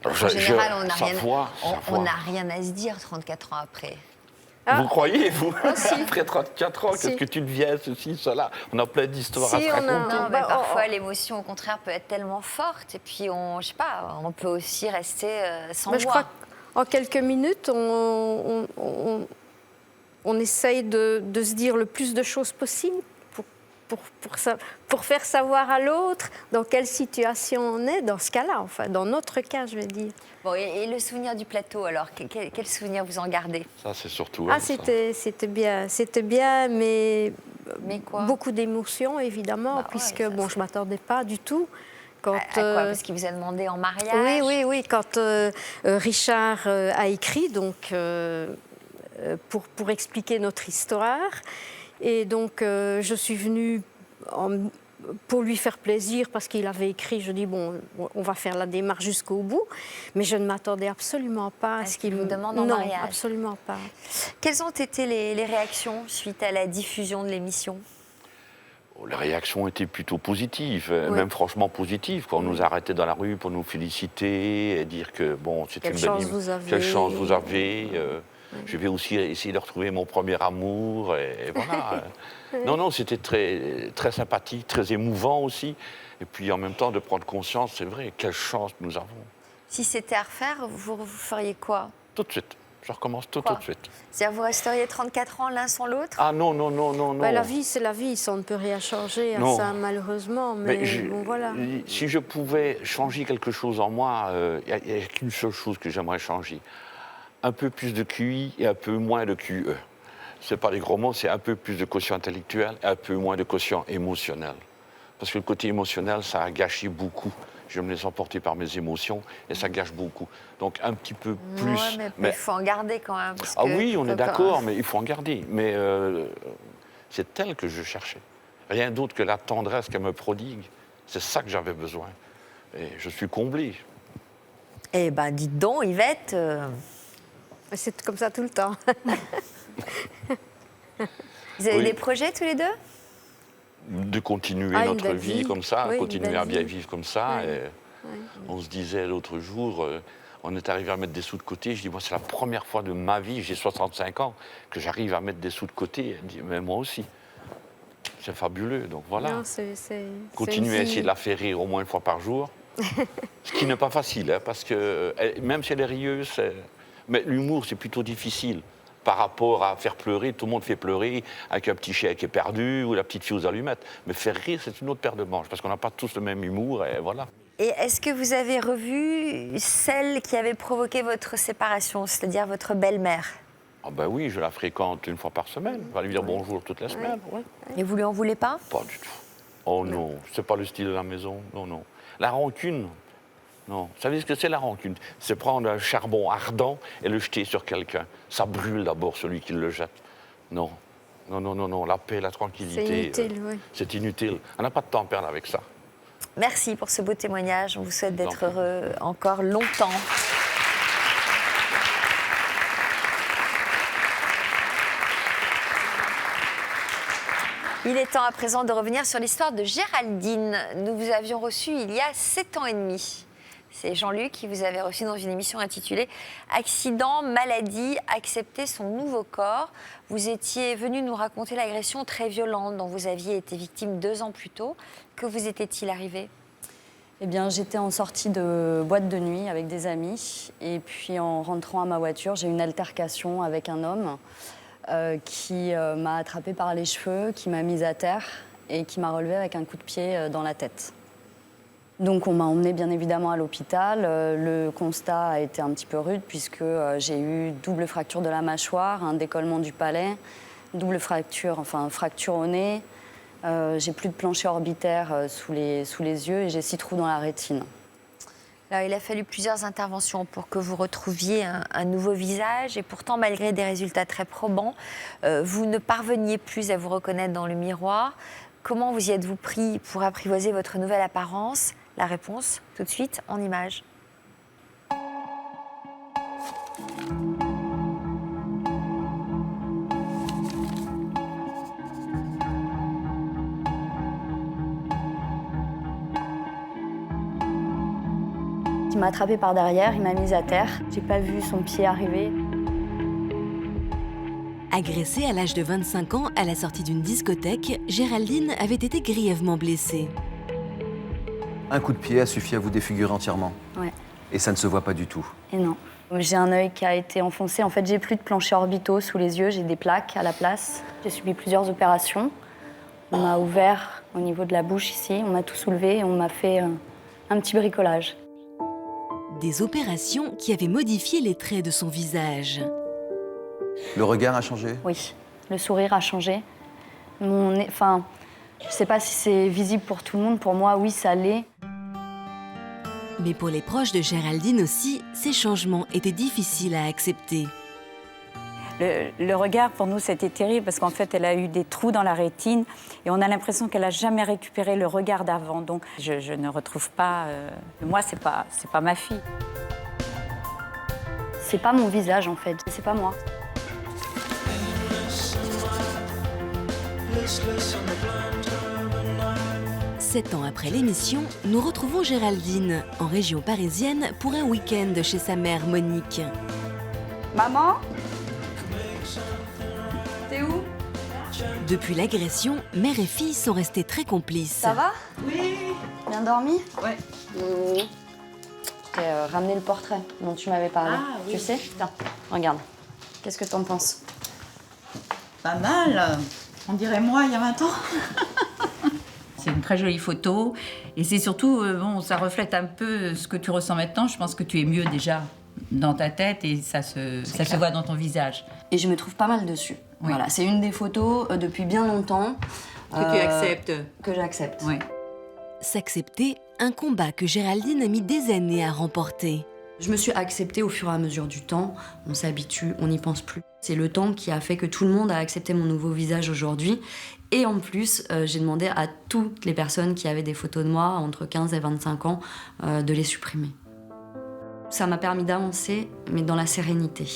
D: en général, on n'a rien à se dire 34 ans après.
I: Vous croyez, vous? Après 34 ans, qu'est-ce que tu deviens, ceci, cela? On a plein d'histoires à se raconter.
D: Non, mais parfois, l'émotion, au contraire, peut être tellement forte. Et puis, je sais pas, on peut aussi rester sans voix.
Q: Je crois qu'en quelques minutes, on essaye de se dire le plus de choses possible pour faire savoir à l'autre dans quelle situation on est, dans ce cas-là, enfin, dans notre cas, je vais dire.
D: Bon, et le souvenir du plateau, alors, quel souvenir vous en gardez?
I: Ça, c'est surtout...
Q: c'était bien, mais
D: quoi?
Q: beaucoup d'émotions, évidemment, puisque je ne m'attendais pas du tout.
D: À quoi? Parce qu'il vous a demandé en mariage?
Q: Oui, quand Richard a écrit, donc, pour expliquer notre histoire. Et donc, je suis venue pour lui faire plaisir, parce qu'il avait écrit, je dis, bon, on va faire la démarche jusqu'au bout. Mais je ne m'attendais absolument pas à ce qu'il
D: vous demande en mariage.
Q: Non, absolument pas.
D: Quelles ont été les réactions suite à la diffusion de l'émission?
I: Les réactions étaient plutôt positives, même franchement positives. On nous arrêtait dans la rue pour nous féliciter et dire que, bon, c'est une belle... Quelle chance vous avez. Je vais aussi essayer de retrouver mon premier amour, et voilà. Non, c'était très, très sympathique, très émouvant aussi. Et puis en même temps, de prendre conscience, c'est vrai, quelle chance nous avons.
D: Si c'était à refaire, vous feriez quoi?
I: Tout de suite. Je recommence tout de suite.
D: C'est-à-dire, vous resteriez 34 ans l'un sans l'autre?
I: Ah non.
Q: La vie, c'est la vie, ça ne peut rien changer à ça, malheureusement. Mais bon, voilà.
I: Si je pouvais changer quelque chose en moi, il n'y a qu'une seule chose que j'aimerais changer. Un peu plus de QI et un peu moins de QE. C'est pas des gros mots, c'est un peu plus de quotient intellectuel et un peu moins de quotient émotionnel. Parce que le côté émotionnel, ça a gâché beaucoup. Je me laisse emporter par mes émotions et ça gâche beaucoup. Donc un petit peu plus.
D: Ouais, mais il faut en garder quand même.
I: Oui, on est d'accord, mais il faut en garder. Mais c'est elle que je cherchais. Rien d'autre que la tendresse qu'elle me prodigue. C'est ça que j'avais besoin. Et je suis comblé.
D: Eh bien, dites donc, Yvette...
Q: C'est comme ça tout le temps.
D: Vous avez des projets tous les deux?
I: De continuer notre vie comme ça, continuer à bien vivre comme ça. Et on se disait l'autre jour, on est arrivé à mettre des sous de côté. Je dis, moi, c'est la première fois de ma vie, j'ai 65 ans, que j'arrive à mettre des sous de côté. Elle dit, mais moi aussi. C'est fabuleux, donc voilà.
Q: Non,
I: continuer à essayer de la faire rire au moins une fois par jour. Ce qui n'est pas facile, hein, parce que même si elle est rieuse, mais l'humour, c'est plutôt difficile. Par rapport à faire pleurer, tout le monde fait pleurer avec un petit chien qui est perdu ou la petite fille aux allumettes. Mais faire rire, c'est une autre paire de manches, parce qu'on n'a pas tous le même humour, et voilà.
D: Et est-ce que vous avez revu celle qui avait provoqué votre séparation, c'est-à-dire votre belle-mère?
I: Ah ben oui, je la fréquente une fois par semaine. Je vais lui dire bonjour toute la semaine.
D: Et vous lui en voulez pas?
I: Pas du tout. Oh non, c'est pas le style de la maison. Non. La rancune, non. Vous savez ce que c'est la rancune? C'est prendre un charbon ardent et le jeter sur quelqu'un. Ça brûle d'abord celui qui le jette. Non. La paix, la tranquillité.
Q: C'est inutile, oui.
I: C'est inutile. On n'a pas de temps à perdre avec ça.
D: Merci pour ce beau témoignage. On vous souhaite d'être heureux encore longtemps. Il est temps à présent de revenir sur l'histoire de Géraldine. Nous vous avions reçu il y a 7 ans et demi. C'est Jean-Luc qui vous avait reçu dans une émission intitulée « Accident, maladie, accepter son nouveau corps ». Vous étiez venu nous raconter l'agression très violente dont vous aviez été victime 2 ans plus tôt. Que vous était-il arrivé ?
P: Eh bien, j'étais en sortie de boîte de nuit avec des amis. Et puis, en rentrant à ma voiture, j'ai eu une altercation avec un homme qui m'a attrapée par les cheveux, qui m'a mise à terre et qui m'a relevée avec un coup de pied dans la tête. Donc, on m'a emmenée bien évidemment à l'hôpital. Le constat a été un petit peu rude puisque j'ai eu double fracture de la mâchoire, un décollement du palais, double fracture, enfin fracture au nez. J'ai plus de plancher orbitaire sous les yeux et j'ai 6 trous dans la rétine.
D: Alors, il a fallu plusieurs interventions pour que vous retrouviez un nouveau visage et pourtant, malgré des résultats très probants, vous ne parveniez plus à vous reconnaître dans le miroir. Comment vous y êtes-vous pris pour apprivoiser votre nouvelle apparence? La réponse, tout de suite, en images.
P: Il m'a attrapée par derrière, il m'a mise à terre. J'ai pas vu son pied arriver.
H: Agressée à l'âge de 25 ans à la sortie d'une discothèque, Géraldine avait été grièvement blessée.
R: Un coup de pied a suffi à vous défigurer entièrement.
P: Ouais.
R: Et ça ne se voit pas du tout.
P: Et non. J'ai un œil qui a été enfoncé. En fait, j'ai plus de planchers orbitaux sous les yeux, j'ai des plaques à la place. J'ai subi plusieurs opérations. On m'a ouvert au niveau de la bouche ici, on m'a tout soulevé et on m'a fait un petit bricolage.
H: Des opérations qui avaient modifié les traits de son visage.
R: Le regard a changé?
P: Oui, le sourire a changé. Enfin, je ne sais pas si c'est visible pour tout le monde, pour moi, oui, ça l'est.
H: Mais pour les proches de Géraldine aussi, ces changements étaient difficiles à accepter.
S: Le regard, pour nous, c'était terrible parce qu'en fait, elle a eu des trous dans la rétine et on a l'impression qu'elle n'a jamais récupéré le regard d'avant. Donc, je ne retrouve pas... moi, c'est pas ma fille.
P: C'est pas mon visage, en fait. C'est pas moi.
H: Sept ans après l'émission, nous retrouvons Géraldine, en région parisienne, pour un week-end chez sa mère Monique.
S: Maman ? T'es où?
H: Depuis l'agression, mère et fille sont restées très complices.
P: Ça va?
S: Oui.
P: Bien dormi?
S: Ouais.
P: J'ai ramené le portrait dont tu m'avais parlé.
S: Ah, oui.
P: Tu sais? Tiens, regarde. Qu'est-ce que t'en penses?
S: Pas mal. On dirait moi, il y a 20 ans. C'est une très jolie photo. Et c'est surtout, bon, ça reflète un peu ce que tu ressens maintenant. Je pense que tu es mieux déjà dans ta tête et ça se voit dans ton visage.
P: Et je me trouve pas mal dessus.
S: Oui.
P: Voilà, c'est une des photos depuis bien longtemps.
S: Que tu acceptes.
P: Que j'accepte.
S: Oui.
H: S'accepter, un combat que Géraldine a mis des années à remporter.
P: Je me suis acceptée au fur et à mesure du temps. On s'habitue, on n'y pense plus. C'est le temps qui a fait que tout le monde a accepté mon nouveau visage aujourd'hui. Et en plus, j'ai demandé à toutes les personnes qui avaient des photos de moi entre 15 et 25 ans de les supprimer. Ça m'a permis d'avancer, mais dans la sérénité.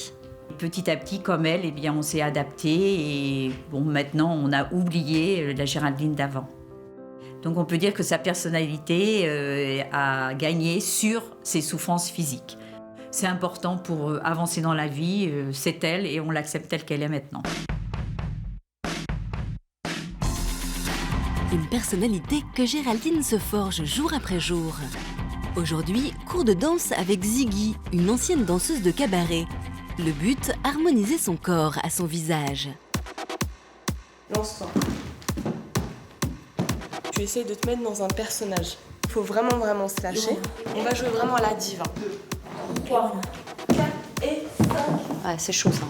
S: Petit à petit, comme elle, eh bien, on s'est adapté et bon, maintenant, on a oublié la Géraldine d'avant. Donc on peut dire que sa personnalité a gagné sur ses souffrances physiques. C'est important pour avancer dans la vie, c'est elle et on l'accepte telle qu'elle est maintenant.
H: Une personnalité que Géraldine se forge jour après jour. Aujourd'hui, cours de danse avec Ziggy, une ancienne danseuse de cabaret. Le but, harmoniser son corps à son visage.
T: Lance-toi. Tu essayes de te mettre dans un personnage. Il faut vraiment se lâcher. On va jouer vraiment à la diva. 3, 4 et 5.
P: Ouais, c'est chaud ça.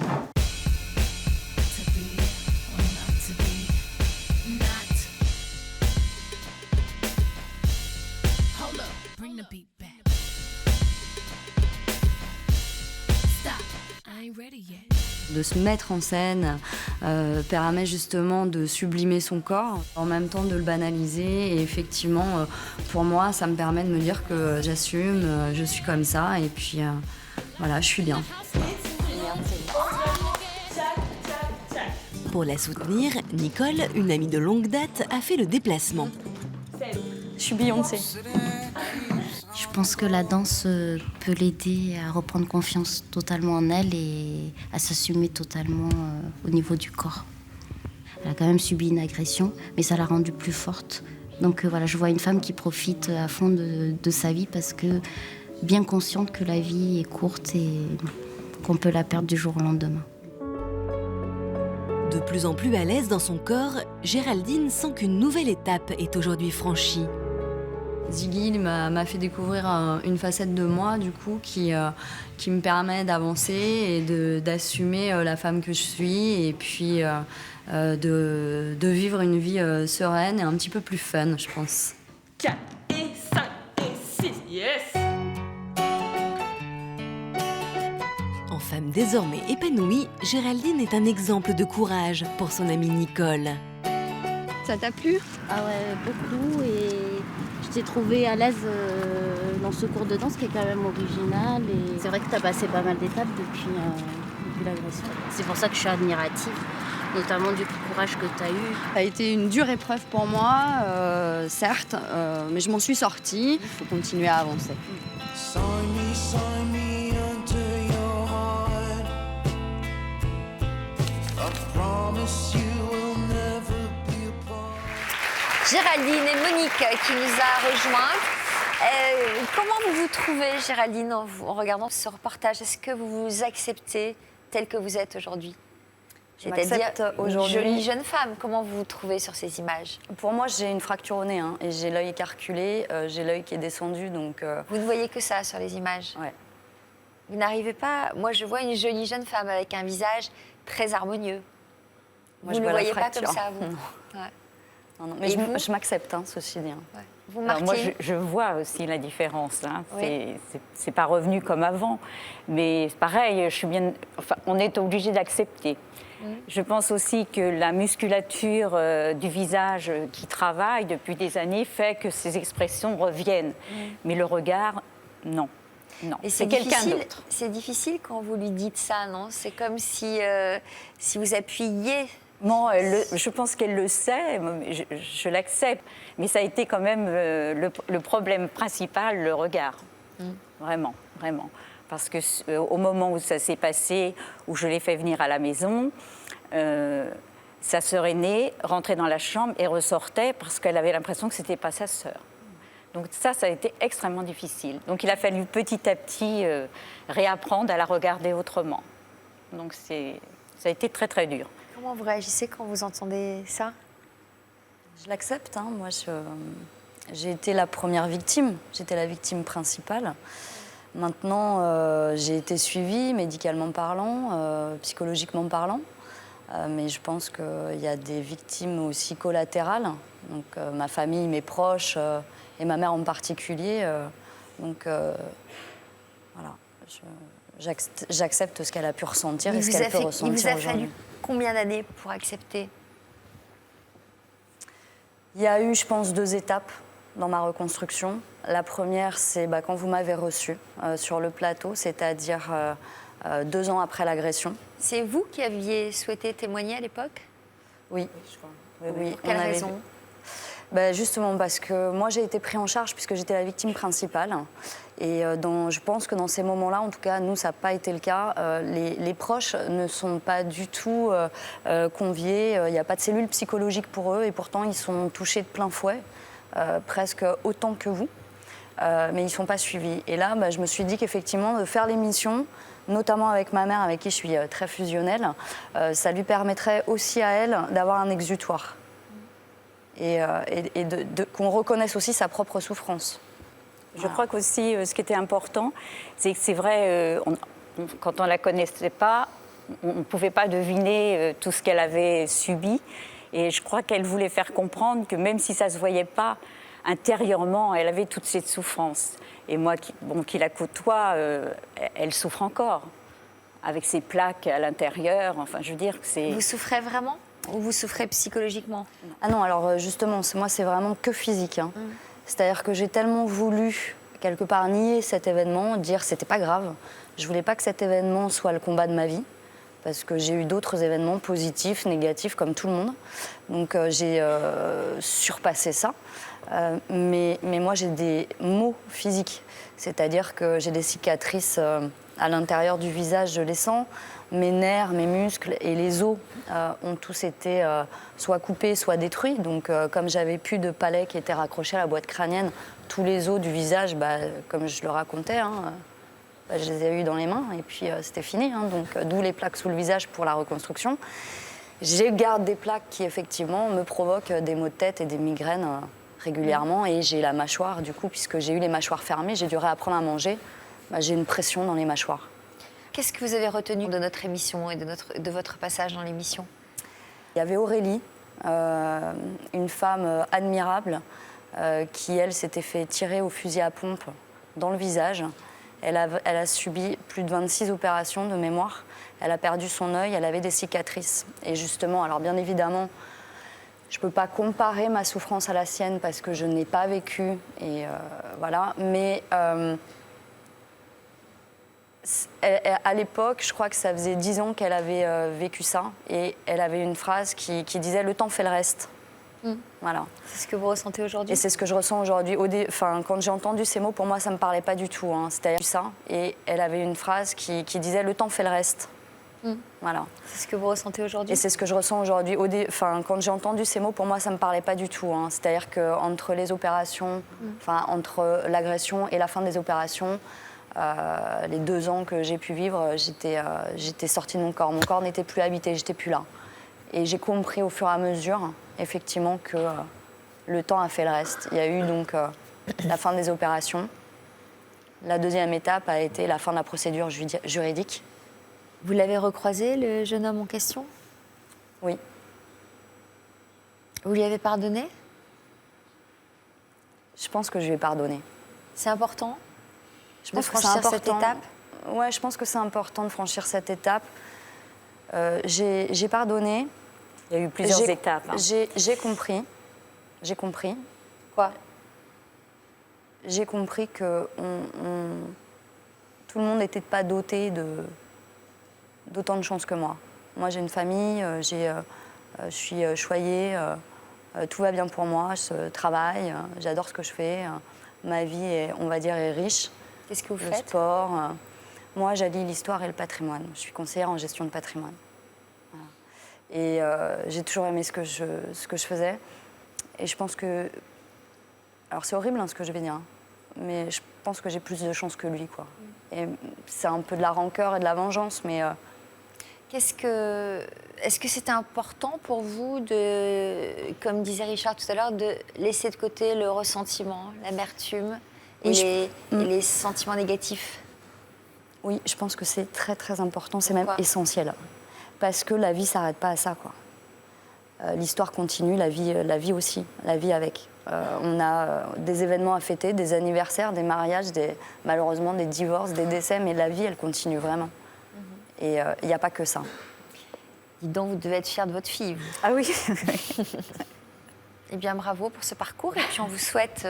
P: De se mettre en scène permet justement de sublimer son corps, en même temps de le banaliser. Et effectivement, pour moi, ça me permet de me dire que j'assume, je suis comme ça, et puis voilà, je suis bien.
H: Pour la soutenir, Nicole, une amie de longue date, a fait le déplacement.
P: Je suis Beyoncé.
U: Je pense que la danse peut l'aider à reprendre confiance totalement en elle et à s'assumer totalement au niveau du corps. Elle a quand même subi une agression, mais ça l'a rendue plus forte Donc voilà, je vois une femme qui profite à fond de sa vie parce que bien consciente que la vie est courte et qu'on peut la perdre du jour au lendemain.
H: De plus en plus à l'aise dans son corps, Géraldine sent qu'une nouvelle étape est aujourd'hui franchie.
P: Ziggy m'a fait découvrir une facette de moi, du coup, qui me permet d'avancer et d'assumer la femme que je suis et puis de vivre une vie sereine et un petit peu plus fun, je pense.
E: 4 et 5 et 6, yes!
H: En femme désormais épanouie, Géraldine est un exemple de courage pour son amie Nicole.
P: Ça t'a plu?
U: Ah ouais, beaucoup, et je t'ai trouvée à l'aise dans ce cours de danse qui est quand même original. Et c'est vrai que tu as passé pas mal d'étapes depuis l'agression. C'est pour ça que je suis admirative, notamment du courage que tu as eu.
P: Ça a été une dure épreuve pour moi, certes, mais je m'en suis sortie. Il faut continuer à avancer.
D: Géraldine et Monique qui nous a rejoints. Comment vous vous trouvez, Géraldine, en regardant ce reportage? Est-ce que vous vous acceptez telle que vous êtes aujourd'hui? C'est-à-dire une jolie jeune femme. Comment vous vous trouvez sur ces images?
P: Pour moi, j'ai une fracture au nez, et j'ai l'œil écarculé, j'ai l'œil qui est descendu, donc...
D: Vous ne voyez que ça sur les images?
P: Ouais.
D: Vous n'arrivez pas... Moi, je vois une jolie jeune femme avec un visage très harmonieux.
P: Moi,
D: vous
P: je
D: ne le
P: vois
D: voyez
P: la
D: pas comme
P: fracture.
D: ça, vous?
P: Non. Non, mais je m'accepte, ceci dit.
D: Ouais. Vous
V: Alors
D: marquez...
V: moi, je vois aussi la différence.
D: Oui.
V: C'est pas revenu comme avant, mais pareil, on est obligé d'accepter. Je pense aussi que la musculature du visage qui travaille depuis des années fait que ces expressions reviennent. Mais le regard, non. Non,
D: Et
V: c'est quelqu'un d'autre.
D: C'est difficile quand vous lui dites ça, non? C'est comme si vous appuyiez.
V: Non, je pense qu'elle le sait, je l'accepte. Mais ça a été quand même le problème principal, le regard. Vraiment, vraiment. Parce qu'au moment où ça s'est passé, où je l'ai fait venir à la maison, sa sœur aînée rentrait dans la chambre et ressortait parce qu'elle avait l'impression que ce n'était pas sa sœur. Donc ça a été extrêmement difficile. Donc il a fallu petit à petit réapprendre à la regarder autrement. Donc ça a été très très dur.
D: Comment vous réagissez quand vous entendez ça?
P: Je l'accepte, moi j'ai été la première victime, j'étais la victime principale. Maintenant, j'ai été suivie médicalement parlant, psychologiquement parlant, mais je pense qu'il y a des victimes aussi collatérales, donc ma famille, mes proches et ma mère en particulier. Donc voilà, j'accepte ce qu'elle a pu ressentir et ce qu'elle peut ressentir aujourd'hui.
D: Il vous a fallu combien d'années pour accepter?
P: Il y a eu, je pense, 2 étapes dans ma reconstruction. La première, c'est quand vous m'avez reçue sur le plateau, c'est-à-dire 2 ans après l'agression.
D: C'est vous qui aviez souhaité témoigner à l'époque?
P: Oui.
D: Je crois.
P: Oui.
D: Pour quelle raison?
P: Justement parce que moi j'ai été pris en charge puisque j'étais la victime principale. Et je pense que dans ces moments-là, en tout cas, nous, ça n'a pas été le cas. Les proches ne sont pas du tout conviés. Il n'y a pas de cellule psychologique pour eux et pourtant ils sont touchés de plein fouet, presque autant que vous. Mais ils ne sont pas suivis. Et là, je me suis dit qu'effectivement, de faire l'émission, notamment avec ma mère, avec qui je suis très fusionnelle, ça lui permettrait aussi à elle d'avoir un exutoire. Et qu'on reconnaisse aussi sa propre souffrance.
V: Je crois qu'aussi, ce qui était important, c'est que c'est vrai, quand on ne la connaissait pas, on ne pouvait pas deviner tout ce qu'elle avait subi. Et je crois qu'elle voulait faire comprendre que même si ça ne se voyait pas, intérieurement, elle avait toute cette souffrance. Et moi, qui la côtoie, elle souffre encore, avec ses plaques à l'intérieur. Enfin, je veux dire que c'est...
D: Vous souffrez vraiment? Ou vous souffrez psychologiquement?
P: Ah non, alors justement, moi, c'est vraiment que physique. C'est-à-dire que j'ai tellement voulu, quelque part, nier cet événement, dire que c'était pas grave. Je voulais pas que cet événement soit le combat de ma vie, parce que j'ai eu d'autres événements positifs, négatifs, comme tout le monde. Donc j'ai surpassé ça. Mais moi, j'ai des maux physiques. C'est-à-dire que j'ai des cicatrices à l'intérieur du visage, je les sens. mes nerfs, mes muscles et les os ont tous été soit coupés, soit détruits. Donc, comme j'avais plus de palais qui étaient raccrochés à la boîte crânienne, tous les os du visage, comme je le racontais, je les ai eus dans les mains et puis c'était fini. Donc, d'où les plaques sous le visage pour la reconstruction. J'ai garde des plaques qui, effectivement, me provoquent des maux de tête et des migraines régulièrement. Et j'ai la mâchoire, du coup, puisque j'ai eu les mâchoires fermées, j'ai dû réapprendre à manger. J'ai une pression dans les mâchoires.
D: Qu'est-ce que vous avez retenu de notre émission et de votre passage dans l'émission?
P: Il y avait Aurélie, une femme admirable, qui, elle, s'était fait tirer au fusil à pompe dans le visage. Elle a subi plus de 26 opérations de mémoire. Elle a perdu son œil, elle avait des cicatrices. Et justement, alors bien évidemment, je ne peux pas comparer ma souffrance à la sienne parce que je n'ai pas vécu. Et voilà. Mais à l'époque, je crois que ça faisait 10 ans qu'elle avait vécu ça. Et elle avait une phrase qui disait « Le temps fait le reste ». Voilà.
D: C'est ce que vous ressentez aujourd'hui?
P: Et c'est ce que je ressens aujourd'hui. Quand j'ai entendu ces mots, pour moi, ça ne me parlait pas du tout. C'était ça. Et elle avait une phrase qui disait « Le temps fait le reste ». Voilà.
D: C'est ce que vous ressentez aujourd'hui?
P: Et c'est ce que je ressens aujourd'hui. Quand j'ai entendu ces mots, pour moi, ça ne me parlait pas du tout. C'est-à-dire qu'entre les opérations, entre l'agression et la fin des opérations, les 2 ans que j'ai pu vivre, j'étais sortie de mon corps. Mon corps n'était plus habité, j'étais plus là. Et j'ai compris au fur et à mesure, effectivement, que le temps a fait le reste. Il y a eu donc la fin des opérations. La deuxième étape a été la fin de la procédure juridique.
D: Vous l'avez recroisé, le jeune homme en question?
P: Oui.
D: Vous lui avez pardonné?
P: Je pense que je lui ai pardonné.
D: C'est important
P: je pense
D: de franchir cette étape?
P: Ouais, je pense que c'est important de franchir cette étape. J'ai pardonné.
V: Il y a eu plusieurs étapes.
P: J'ai compris. J'ai compris.
D: Quoi?
P: J'ai compris que tout le monde n'était pas doté d'autant de chance que moi. Moi, j'ai une famille, je suis choyée, tout va bien pour moi, je travaille, j'adore ce que je fais. Ma vie, on va dire, est riche.
D: Qu'est-ce que vous
P: le
D: faites?
P: Sport. Moi, j'allie l'histoire et le patrimoine. Je suis conseillère en gestion de patrimoine. Voilà. Et j'ai toujours aimé ce que je faisais. Et je pense que... Alors, c'est horrible ce que je vais dire, mais je pense que j'ai plus de chance que lui, quoi. Et c'est un peu de la rancœur et de la vengeance, mais...
D: Est-ce que c'était important pour vous, comme disait Richard tout à l'heure, de laisser de côté le ressentiment, l'amertume et les sentiments négatifs?
P: Oui, je pense que c'est très très important, c'est même essentiel. Parce que la vie ne s'arrête pas à ça, quoi. L'histoire continue, la vie aussi, la vie avec. On a des événements à fêter, des anniversaires, des mariages, malheureusement des divorces, des décès, mais la vie, elle continue vraiment. Et il n'y a pas que ça.
D: Dis donc, vous devez être fière de votre fille. Vous.
P: Ah oui.
D: Eh bien, bravo pour ce parcours. Et puis, on vous souhaite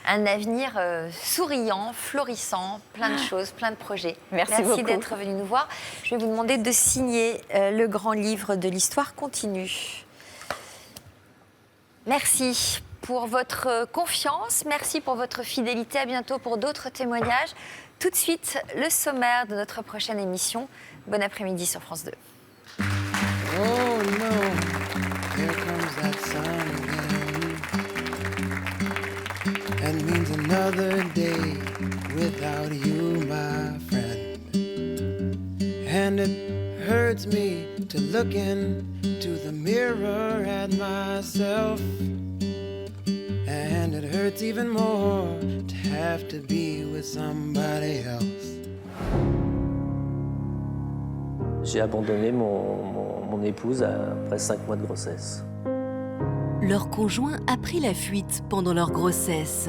D: un avenir souriant, florissant, plein de choses, plein de projets.
V: Merci beaucoup
D: d'être venu nous voir. Je vais vous demander de signer le grand livre de l'histoire continue. Merci pour votre confiance. Merci pour votre fidélité. À bientôt pour d'autres témoignages. Tout de suite, le sommaire de notre prochaine émission. Bon après-midi sur France 2.
L: Oh no, here comes that sun again. And means another day without you, my friend. And it hurts me to look into the mirror at myself. And it hurts even more to have to be with somebody else.
M: J'ai abandonné mon épouse après 5 mois de grossesse.
H: Leur conjoint a pris la fuite pendant leur grossesse.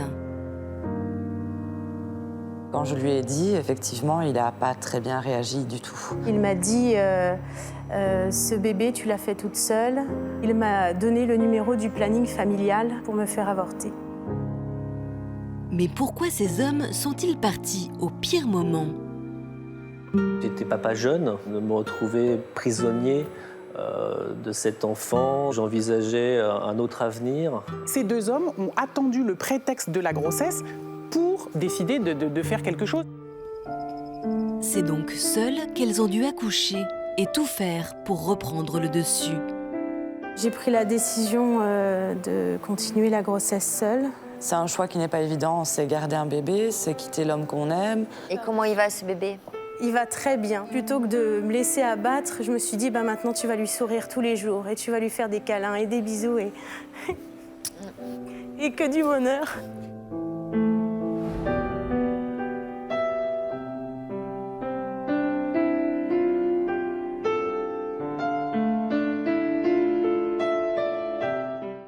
W: Quand je lui ai dit, effectivement, il n'a pas très bien réagi du tout.
X: Il m'a dit ce bébé, tu l'as fait toute seule. Il m'a donné le numéro du planning familial pour me faire avorter.
H: Mais pourquoi ces hommes sont-ils partis au pire moment ?
M: J'étais papa jeune, de me retrouver prisonnier de cet enfant. J'envisageais un autre avenir.
Y: Ces 2 hommes ont attendu le prétexte de la grossesse pour décider de faire quelque chose.
H: C'est donc seules qu'elles ont dû accoucher. et tout faire pour reprendre le dessus.
X: J'ai pris la décision de continuer la grossesse seule.
W: C'est un choix qui n'est pas évident, c'est garder un bébé, c'est quitter l'homme qu'on aime.
D: Et comment il va ce bébé?
X: Il va très bien. Plutôt que de me laisser abattre, je me suis dit, maintenant tu vas lui sourire tous les jours et tu vas lui faire des câlins et des bisous et que du bonheur.